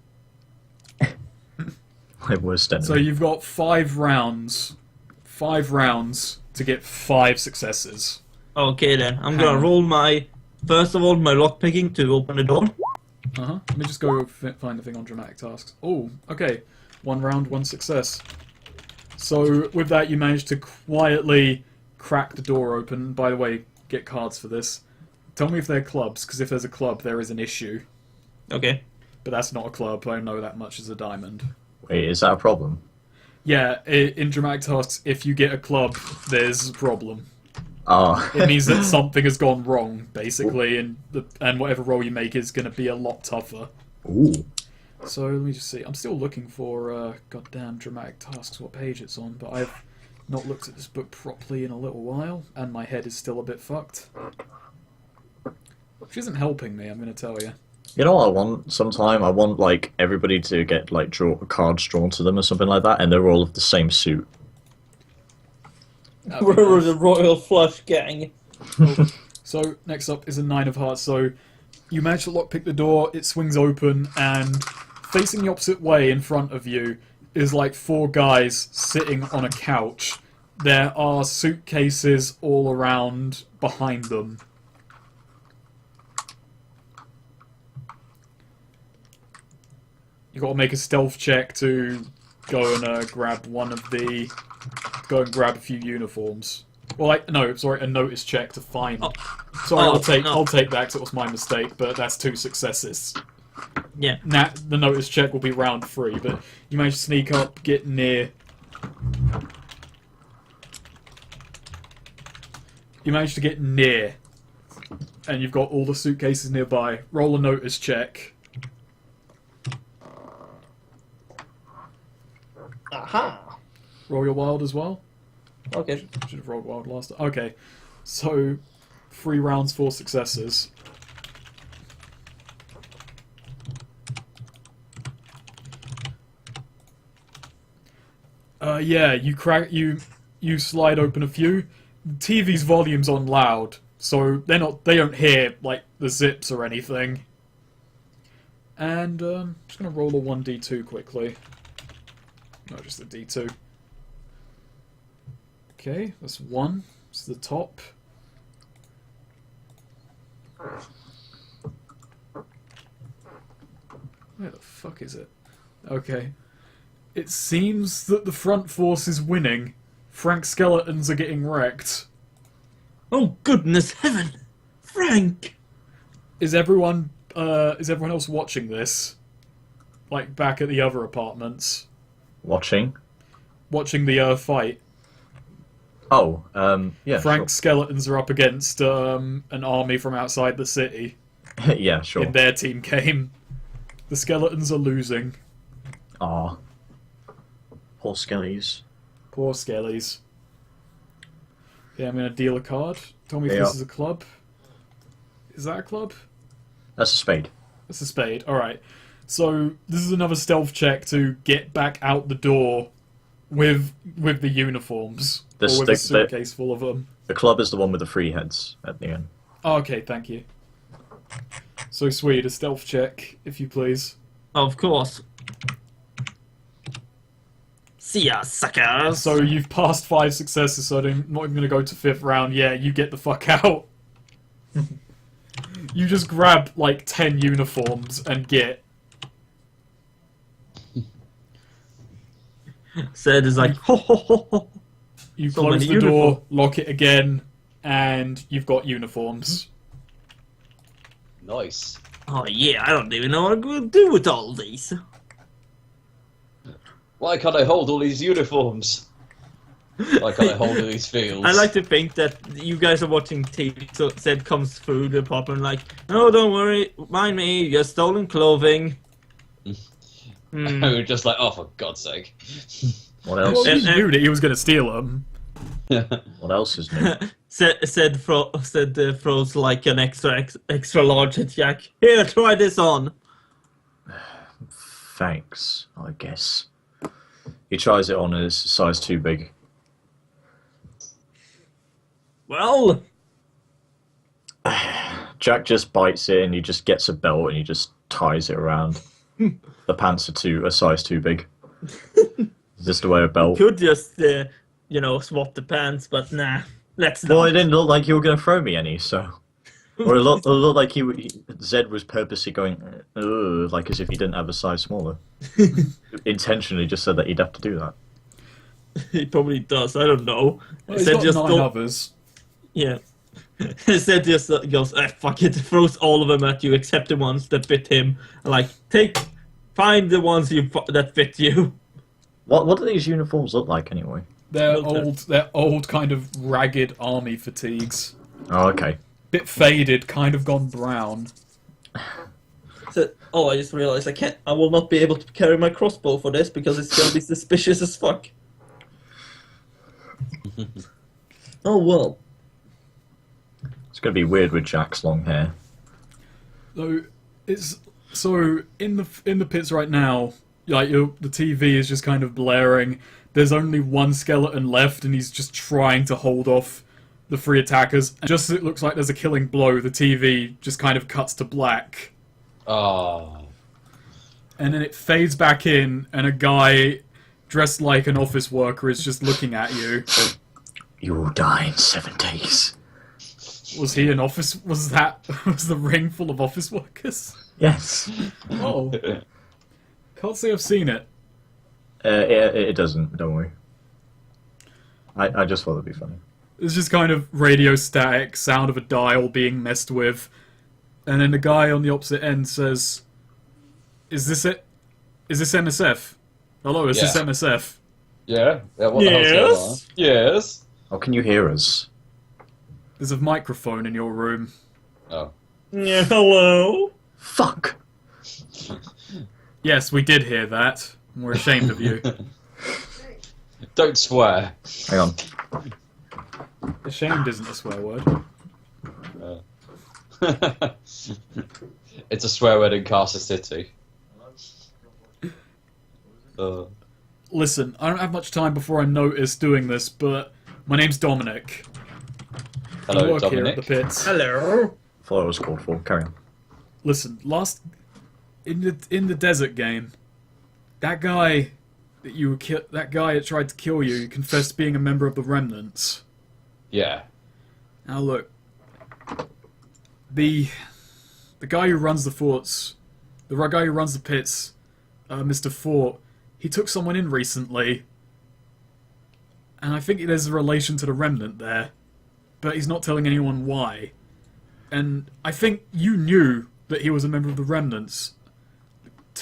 My worst enemy. So you've got 5 rounds. 5 rounds to get 5 successes. Okay then, I'm Hang gonna on. roll my... First of all, my lockpicking to open the door. Uh-huh. Let me just go find the thing on dramatic tasks. Oh, okay. 1 round, 1 success. So with that, you managed to quietly crack the door open. By the way, get cards for this. Tell me if they're clubs, because if there's a club, there is an issue. Okay. But that's not a club. I know that much as a diamond. Wait, is that a problem? Yeah, in dramatic tasks, if you get a club, there's a problem. Ah. It means that something has gone wrong, basically, and whatever roll you make is going to be a lot tougher. Ooh. So let me just see. I'm still looking for goddamn dramatic tasks, what page it's on, but I've not looked at this book properly in a little while, and my head is still a bit fucked. Which isn't helping me, I'm going to tell you. You know what I want sometime? I want, like, everybody to get, like, cards drawn to them or something like that, and they're all of the same suit. That'd be We're nice. the Royal Flush Gang. So next up is a 9 of hearts. So you manage to lockpick the door, it swings open, and facing the opposite way in front of you is like 4 guys sitting on a couch. There are suitcases all around behind them. You got to make a stealth check to go and grab one of the go and grab a few uniforms. Well, no, sorry, a notice check to find. Oh. Sorry, Oh, I'll take that because it was my mistake. But that's 2 successes. Yeah. The notice check will be round 3, but you manage to sneak up, get near. You manage to get near, and you've got all the suitcases nearby. Roll a notice check. Aha. Roll your wild as well. Okay. Should have rolled wild last time. Okay, so 3 rounds, 4 successes. Yeah, you slide open a few. The TV's volume's on loud, so they don't hear like the zips or anything. And I'm just gonna roll a 1d2 quickly. No, just a d2. Okay, that's 1. It's the top. Where the fuck is it? Okay. It seems that the front force is winning. Frank's skeletons are getting wrecked. Oh goodness heaven, Frank! Is everyone else watching this? Like back at the other apartments, Watching. watching the fight. Oh, yeah. Frank's skeletons are up against an army from outside the city. Sure. Yeah, sure. In their team game, the skeletons are losing. Ah. Poor skellies. Poor skellies. Yeah, I'm gonna deal a card. Tell me if Yeah. this is a club. Is that a club? That's a spade. It's a spade. Alright. So, this is another stealth check to get back out the door with the uniforms. Or with a suitcase full of them. The club is the one with the 3 heads at the end. Oh, okay, thank you. So, Swede, a stealth check, if you please. Of course. See ya, suckers! So, you've passed 5 successes, so I'm not even going to go to 5th round. Yeah, you get the fuck out. You just grab, like, 10 uniforms and get... Zed is like, ho ho ho ho. You So close many the door, uniforms. lock it again, and you've got uniforms. Nice. Oh yeah, I don't even know what I'm going to do with all these. Why can't I hold all these uniforms? Why can't I hold all these fields? I like to think that you guys are watching TV, so Zed comes through the apartment like, no, don't worry, mind me, you're stolen clothing. Hmm. We were just like, oh, for God's sake. What Well, else? he knew that he was going to steal them. What else is new? Zed throws like an extra large at Jack. Here, try this on. Thanks, I guess. He tries it on and it's size too big. Well, Jack just bites it and he just gets a belt and he just ties it around. The pants are a size too big. Just to wear a belt. could just, swap the pants, but nah, let's not. Well, it didn't look like you were going to throw me any, so. Or it looked like Zed was purposely going, ugh, like as if he didn't have a size smaller. Intentionally just said that he'd have to do that. He probably does, I don't know. Well, he's Zed got just 9 don't- others. Yeah. Zed just goes, fuck it, throws all of them at you except the ones that fit him. Like, find the ones that fit you. What do these uniforms look like anyway? They're Military. old kind of ragged army fatigues. Oh, okay. Bit faded, kind of gone brown. I just realized I will not be able to carry my crossbow for this because it's gonna be suspicious as fuck. Oh well. It's going to be weird with Jack's long hair. So in the pits right now, like the TV is just kind of blaring. There's only one skeleton left, and he's just trying to hold off the 3 attackers. And just as it looks like there's a killing blow, the TV just kind of cuts to black, Oh. and then it fades back in, and a guy dressed like an office worker is just looking at you. You will die in 7 days. Was he an office? Was the ring full of office workers? Yes. Oh, can't say I've seen it. It doesn't, don't worry. I just thought it'd be funny. There's just kind of radio static, sound of a dial being messed with, and then the guy on the opposite end says, "Is this it? Is this MSF? Hello, is this Yeah. MSF?" Yeah? What the hell's going on? Yes? How can you hear us? There's a microphone in your room. Oh. Yeah, hello? Fuck! Yes, we did hear that. And we're ashamed of you. Don't swear. Hang on. Ashamed isn't a swear word. It's a swear word in Carcer City. Listen, I don't have much time before I notice doing this, but my name's Dominic. I Hello, work here at Dominic. the pits. Hello? Thought it was called for. Carry on. Listen, in the desert game, that guy that guy that tried to kill you confessed to being a member of the Remnants. Yeah. Now look, the guy who runs the forts, the guy who runs the pits, Mr. Fort, he took someone in recently, and I think there's a relation to the Remnant there, but he's not telling anyone why. And I think you knew that he was a member of the Remnants.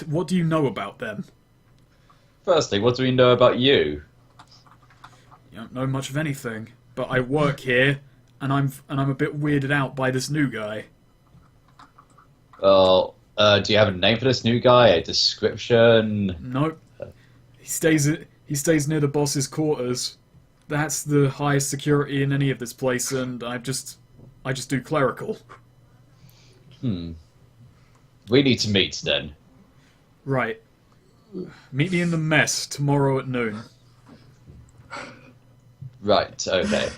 What do you know about them? Firstly, what do we know about you? You don't know much of anything, but I work here, and I'm a bit weirded out by this new guy. Well, do you have a name for this new guy? A description? Nope. He stays near the boss's quarters. That's the highest security in any of this place, and I just do clerical. We need to meet then. Right. Meet me in the mess tomorrow at noon. Right, okay.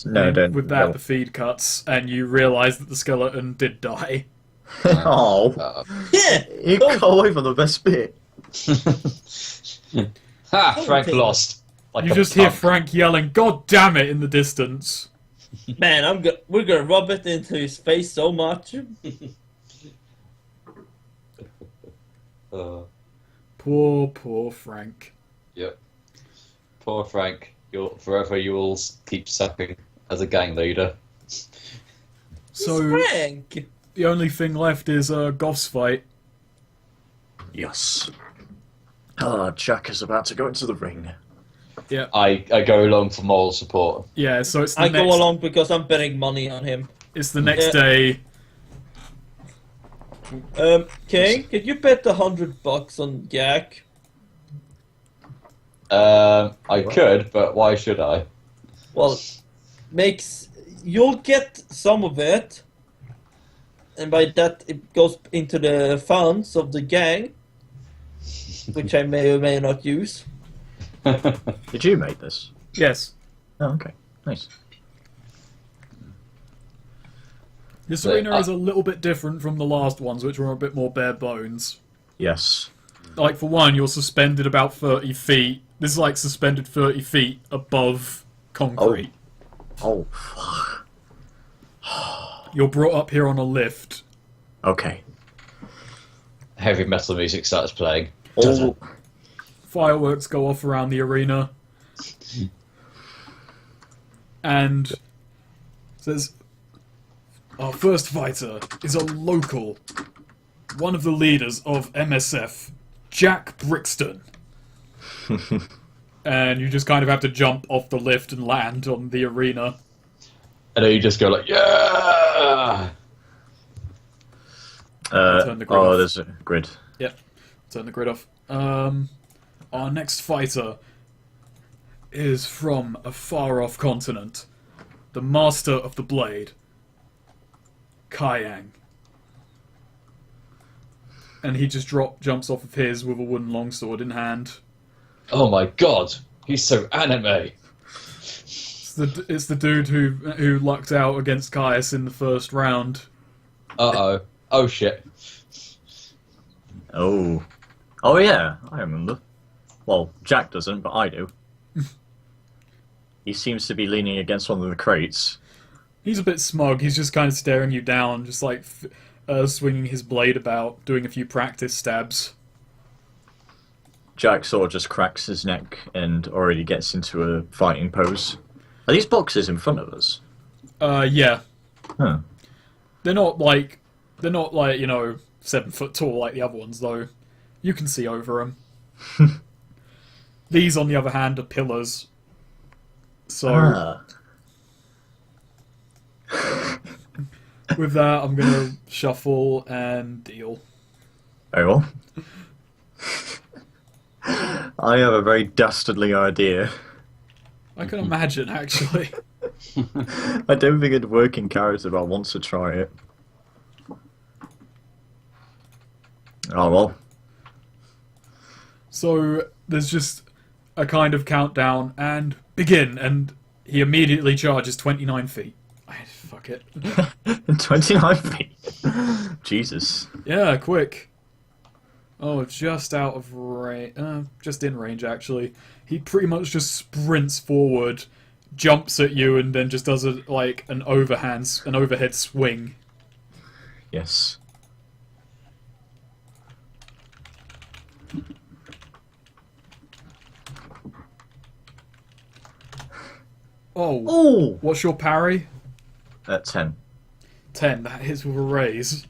No, And don't. with that, no. the feed cuts, and you realise that the skeleton did die. Oh, Yeah! you Oh. go away from the best bit. Ha! Frank Okay. lost. Like You a just hear punk. Frank yelling, "God damn it!" in the distance. Man, we're gonna rub it into his face so much. Poor Frank. Yep. Poor Frank. Forever you will keep sucking as a gang leader. So Frank! the only thing left is Goff's fight. Yes. Ah, Jack is about to go into the ring. Yeah, I go along for moral support. yeah. So it's the I next. go along because I'm betting money on him. It's the next Yeah. day. King, could you bet $100 on Jack? I could, but why should I? Well, you'll get some of it, and by that it goes into the funds of the gang, which I may or may not use. Did you make this? Yes. Oh, okay. Nice. This But, arena is a little bit different from the last ones, which were a bit more bare bones. Yes. Like, for one, you're suspended about 30 feet. This is like suspended 30 feet above concrete. Oh, fuck. You're brought up here on a lift. Okay. Heavy metal music starts playing. All, Fireworks go off around the arena. And it says, our first fighter is a local, one of the leaders of MSF, Jack Brixton. And you just kind of have to jump off the lift and land on the arena. And then you just go like, yeah! Turn the grid off. there's a grid. Yep, turn the grid off. Our next fighter is from a far-off continent. The Master of the Blade, Kayang. And he just jumps off of his with a wooden longsword in hand. Oh my god, he's so anime! It's the dude who lucked out against Caius in the first round. Uh-oh. Oh shit. Oh. Oh, yeah. I remember. Well, Jack doesn't, but I do. He seems to be leaning against one of the crates. He's a bit smug. He's just kind of staring you down, just like swinging his blade about, doing a few practice stabs. Jack sort of just cracks his neck and already gets into a fighting pose. Are these boxes in front of us? Yeah. Huh. They're not like, you know, 7 foot tall like the other ones, though. You can see over them. These, on the other hand, are pillars. So, Ah. with that, I'm gonna shuffle and deal. Very well. I have a very dastardly idea. I can imagine, actually. I don't think it'd work in character, but I want to try it. Oh well. So, there's just a kind of countdown, and begin, and he immediately charges 29 feet. Fuck it. 29 feet. Jesus. Yeah, quick. Oh, just out of range. Just in range, actually. He pretty much just sprints forward, jumps at you, and then just does an overhead swing. Yes. Oh, Oh! what's your parry? 10. 10. That hits with a raise.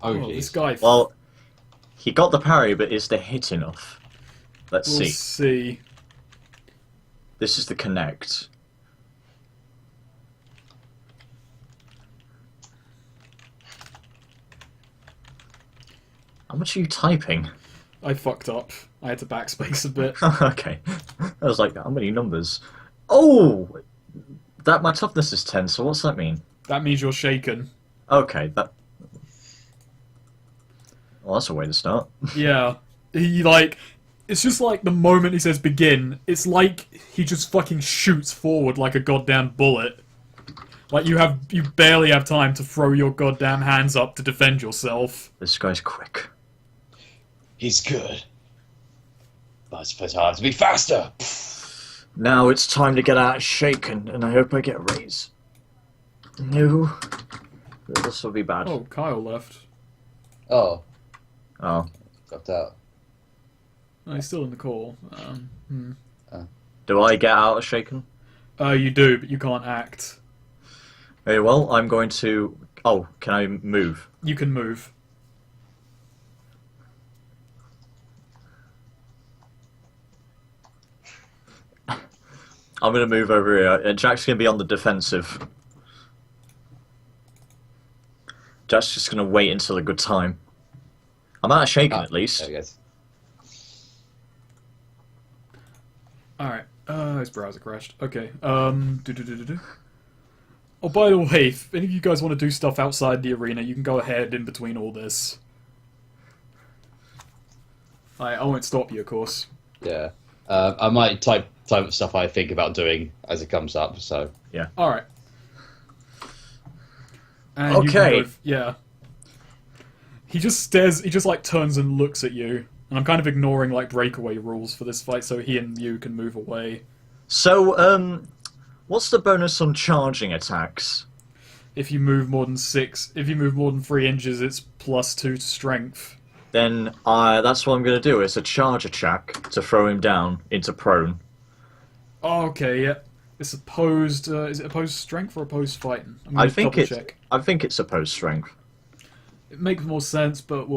Oh, Oh, this jeez. guy. Well, he got the parry, but is the hit enough? Let's We'll see. see. This is the connect. How much are you typing? I fucked up. I had to backspace a bit. Okay. I was like, how many numbers? Oh! That my toughness is 10, so what's that mean? That means you're shaken. Okay, that... Well, that's a way to start. Yeah. He, like... It's just like the moment he says begin, it's like he just fucking shoots forward like a goddamn bullet. Like you barely have time to throw your goddamn hands up to defend yourself. This guy's quick. He's good. But I suppose I have to be faster. Now it's time to get out shaken, and I hope I get a raise. No. This will be bad. Oh, Kyle left. Oh, Oh. dropped out. No, he's still in the call. Do I get out of shaken? You do, but you can't act. Very well, I'm going to... Oh, can I move? You can move. I'm going to move over here, and Jack's going to be on the defensive. Jack's just going to wait until a good time. I'm out of shaken, at least. There he goes. Alright. His browser crashed. Okay. Oh, by the way, if any of you guys want to do stuff outside the arena, you can go ahead in between all this. I won't stop you, of course. Yeah. I might type stuff I think about doing as it comes up, so... Alright. And you can Okay. go, yeah. He just like turns and looks at you. And I'm kind of ignoring like breakaway rules for this fight so he and you can move away. So, what's the bonus on charging attacks? If you move more than 3 inches, it's +2 to strength. Then that's what I'm going to do. It's a charge attack to throw him down into prone. Oh, okay, yeah. It's opposed. Is it opposed strength or opposed fighting? I'm I gonna think double it's. check. I think it's opposed strength. It makes more sense, but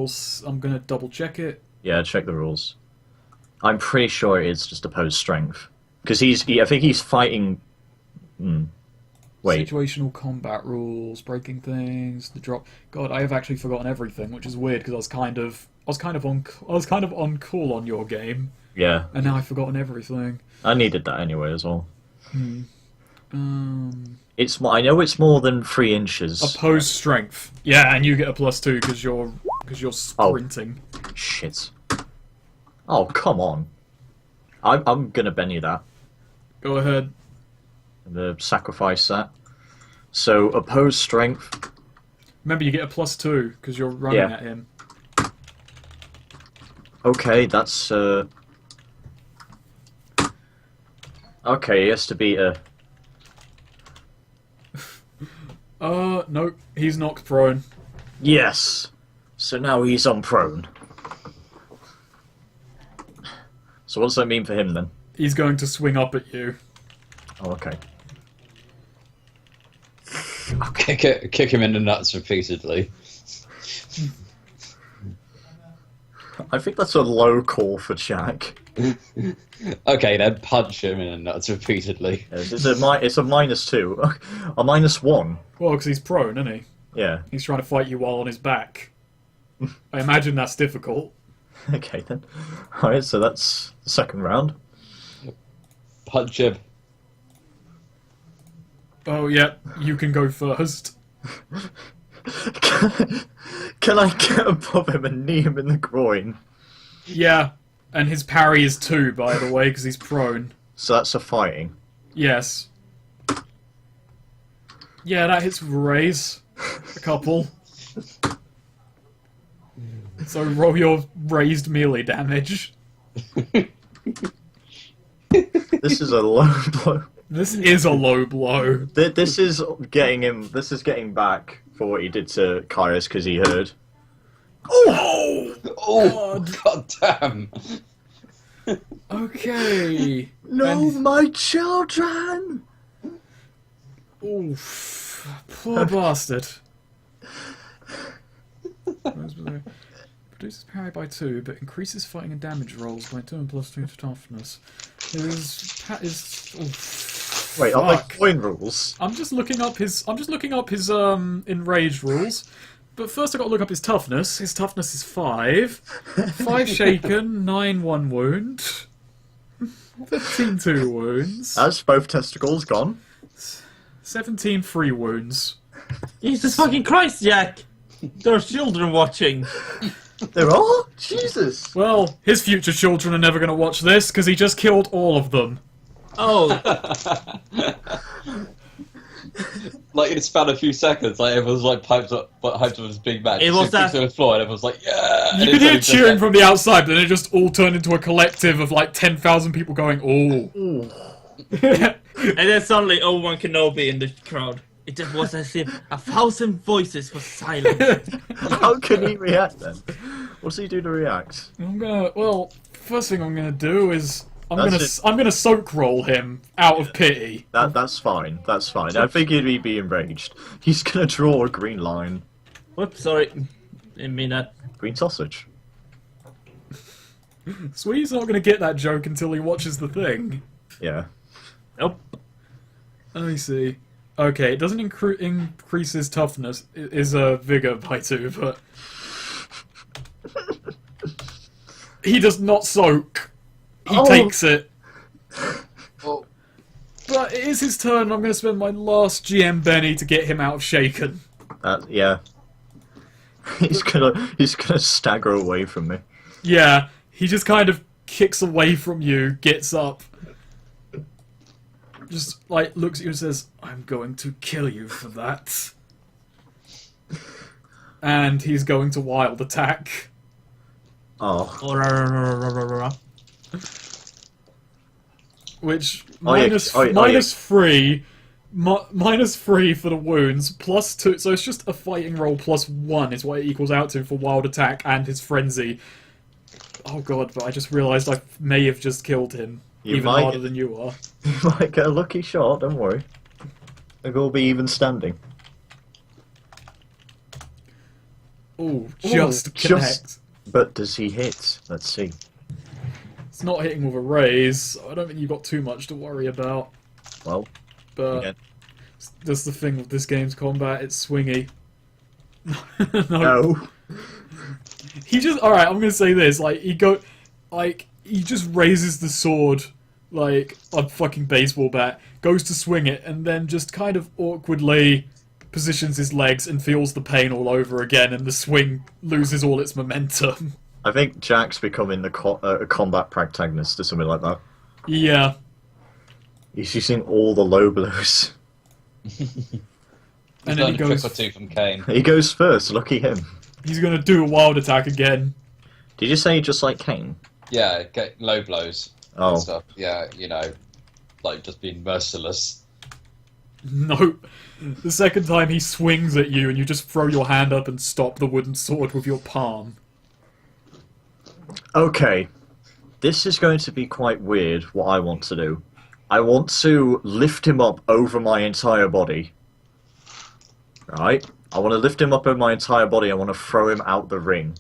I'm gonna double check it. Yeah, check the rules. I'm pretty sure it's just opposed strength because I think he's fighting. Wait. Situational combat rules, breaking things, the drop. God, I have actually forgotten everything, which is weird because I was kind of on call on your game, Yeah, and now I've forgotten everything. I needed that anyway as well. Um, It's. I know it's more than 3 inches. opposed strength. Yeah, and you get a +2 because you're sprinting. Shit. Oh, come on. I'm gonna Benny that. Go ahead. I'm gonna sacrifice that. So, opposed strength. Remember, you get a +2 because you're running Yeah. at him. Okay, that's, Okay, he has to beat a... Nope. He's knocked prone. Yes! So now he's on prone. So what does that mean for him then? He's going to swing up at you. Oh, okay. Kick him in the nuts repeatedly. I think that's a low call for Jack. Okay, then punch him in the nuts repeatedly. Yes, it's a -2. A -1. Well, because he's prone, isn't he? Yeah. He's trying to fight you while on his back. I imagine that's difficult. Okay then. Alright, so that's the second round. Punch him. Oh, yeah, you can go first. Can I get above him and knee him in the groin? Yeah, and his parry is 2, by the way, because he's prone. So that's a fighting. Yes. Yeah, that hits with a raise. A couple. So roll your raised melee damage. This is a low blow. This is a low blow. This is getting him. This is getting back for what he did to Kaius because he heard. Oh! Oh, god damn! Okay. No, And- my children. Oof. Poor bastard. Reduces parry by 2, but increases fighting and damage rolls by 2 and +2 to toughness. Oof. Wait, are Fuck. they coin rules? I'm just looking up his enraged rules. But first I gotta look up his toughness. His toughness is 5. 5 shaken, 9 1 wound. 15 2 wounds. That's both testicles gone. 17 3 wounds. Jesus fucking Christ, Jack! There's children watching. There are? Jesus. Well, his future children are never gonna watch this, because he just killed all of them. Oh, Like in the span of a few seconds, like everyone's like hyped up with this big match. It was that- to the floor, and everyone's like, "Yeah!" And You it's could hear only just cheering like- from the outside, but then it just all turned into a collective of like 10,000 people going, "Oh." Ooh. and then suddenly Obi-Wan Kenobi in the crowd. It just was as if 1,000 voices were silent. How can he react then? What does he do to react? First thing I'm gonna do is That's I'm gonna soak roll him out of pity. That's fine. That's fine. I figured he'd be enraged. He's gonna draw a green line. Whoops, sorry. Didn't mean that. Green sausage. Sweet's not gonna get that joke until he watches the thing. Yeah. Nope. Let me see. Okay, it doesn't increase his toughness. It is a vigor by 2, but he does not soak. He Oh. takes it. Oh, But it is his turn. I'm going to spend my last GM Benny to get him out of shaken. Yeah. He's gonna stagger away from me. Yeah, he just kind of kicks away from you, gets up, just like looks at you and says, "I'm going to kill you for that." And he's going to wild attack. Oh. Which Oh, yeah, minus oh, yeah. minus 3, minus 3 for the wounds, plus 2. So it's just a fighting roll plus 1 is what it equals out to for wild attack and his frenzy. Oh god! But I just realised I may have just killed him, You even might. harder than you are. You might get a lucky shot, don't worry. We'll be even standing. Oh, just just- connect. But does he hit? Let's see. It's not hitting with a raise. So I don't think you've got too much to worry about. Well, But again. that's the thing with this game's combat. It's swingy. No. He just alright, I'm gonna say this, he just raises the sword like a fucking baseball bat, goes to swing it, and then just kind of awkwardly positions his legs and feels the pain all over again, and the swing loses all its momentum. I think Jack's becoming the combat protagonist or something like that. Yeah. He's using all the low blows. And then learned he a trick goes, or two from Kane. He goes first, lucky him. he's gonna do a wild attack again. Did you say just like Kane? Yeah, get low blows Oh. and stuff. Yeah, like just being merciless. No. The second time he swings at you and you just throw your hand up and stop the wooden sword with your palm. Okay. this is going to be quite weird, what I want to do. I want to lift him up over my entire body. Right? I want to lift him up over my entire body. I want to throw him out the ring.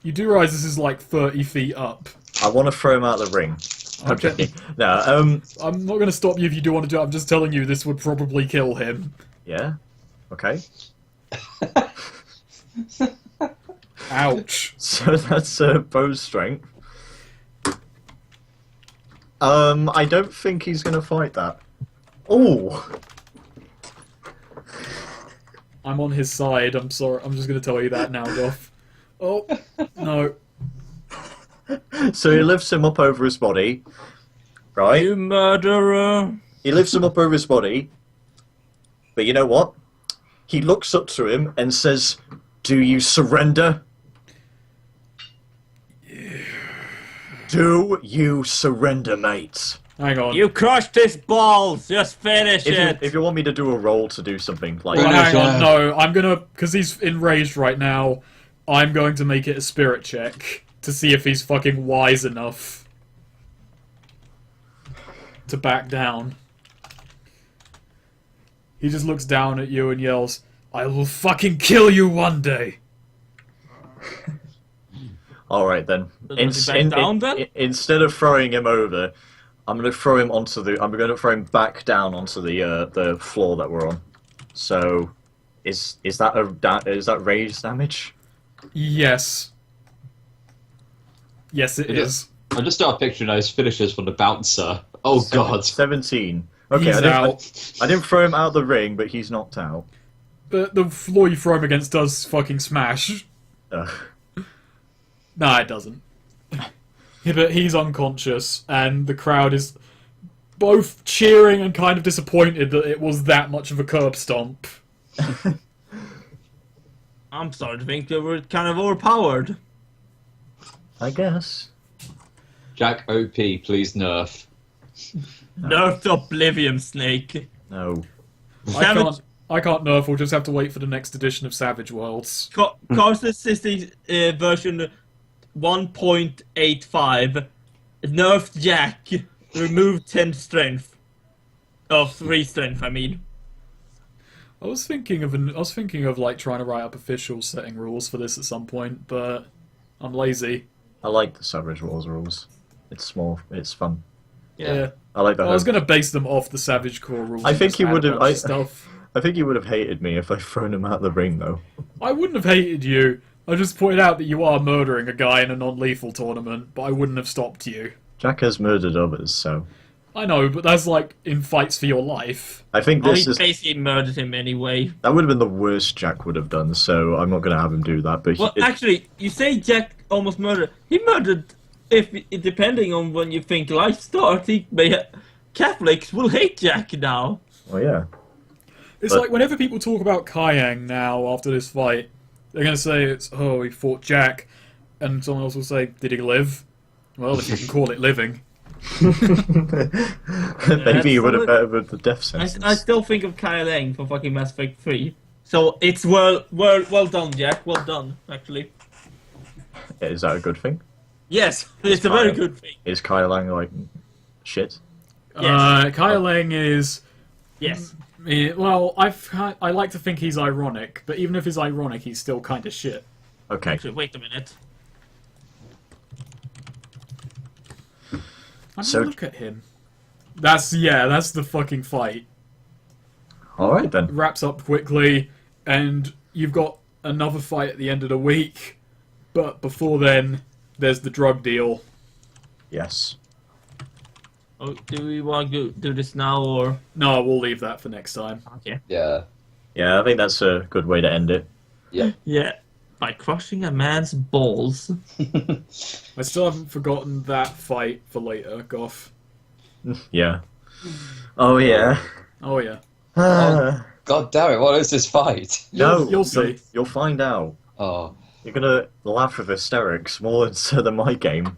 You do realize this is like 30 feet up. I want to throw him out the ring. Okay. No, I'm not going to stop you if you do want to do it. I'm just telling you this would probably kill him. yeah. Okay. Ouch. So that's bow strength. I don't think he's going to fight that. Oh! I'm on his side. I'm sorry. I'm just going to tell you that now, Goff. Oh, no. So he lifts him up over his body. Right? You murderer! He lifts him up over his body. But you know what? He looks up to him and says, "Do you surrender?" Do you surrender, mate? Hang on. You crushed his balls! Just finish it! If you want me to do a roll to do something like Well, that. hang on. No, I'm going to... Because he's enraged right now, I'm going to make it a spirit check to see if he's fucking wise enough to back down. He just looks down at you and yells, "I will fucking kill you one day!" Alright then. Does he back down then? Instead of throwing him over, I'm going to throw him onto the... I'm going to throw him back down onto the floor that we're on. So, is that rage damage? Yes. Yes, it is. I just start picturing those finishers from the bouncer. Oh god. 17. Okay, He's I out. didn't throw him out of the ring, but he's knocked out. But the floor you throw him against does fucking smash. Ugh. Nah, it doesn't. Yeah, but he's unconscious, and the crowd is both cheering and kind of disappointed that it was that much of a curb stomp. I'm starting to think they were kind of overpowered. I guess. Jack OP, please nerf. Nerfed Oblivion Snake. No. I can't nerf, we'll just have to wait for the next edition of Savage Worlds. Carson City version 1.85. Nerfed Jack. Removed 10 strength. Of 3 strength, I mean. I was thinking of like trying to write up official setting rules for this at some point, but I'm lazy. I like the Savage Wars rules. It's small. It's fun. Yeah. I like that. I was gonna base them off the Savage Core rules. I and think just he add a would have- bunch of I- stuff. I think you would have hated me if I'd thrown him out of the ring, though. I wouldn't have hated you. I just pointed out that you are murdering a guy in a non-lethal tournament, but I wouldn't have stopped you. Jack has murdered others, so I know, but that's like in fights for your life. I think Oh, this he is basically murdered him anyway. that would have been the worst Jack would have done. So I'm not going to have him do that. But Well, actually, you say Jack almost murdered. He murdered, depending on when you think life starts, Catholics will hate Jack now. well, yeah. It's But- like whenever people talk about Kayang now after this fight, they're going to say it's, oh, he fought Jack, and someone else will say, did he live? Well, if you can call it living. Maybe he would have better with the death sentence. I still think of Kyle Lang for fucking Mass Effect 3. So it's well done, Jack. Well done, actually. Is that a good thing? Yes, it's a very Kyle. good thing. Is Kyle Lang like shit? Yes. Kyle Lang is... Yes. Well, I like to think he's ironic, but even if he's ironic, he's still kind of shit. Okay. Actually, wait a minute. I'm So- gonna look at him. That's the fucking fight. All right then. It wraps up quickly, and you've got another fight at the end of the week, but before then, there's the drug deal. Yes. Oh, do we want to do this now or? No, we'll leave that for next time. Okay. Yeah. Yeah, I think that's a good way to end it. Yeah. By crushing a man's balls. I still haven't forgotten that fight for later, Goff. Yeah. Oh yeah. Oh yeah. God damn it, what is this fight? No, You'll see. You'll find out. Oh. You're gonna laugh with hysterics more than my game.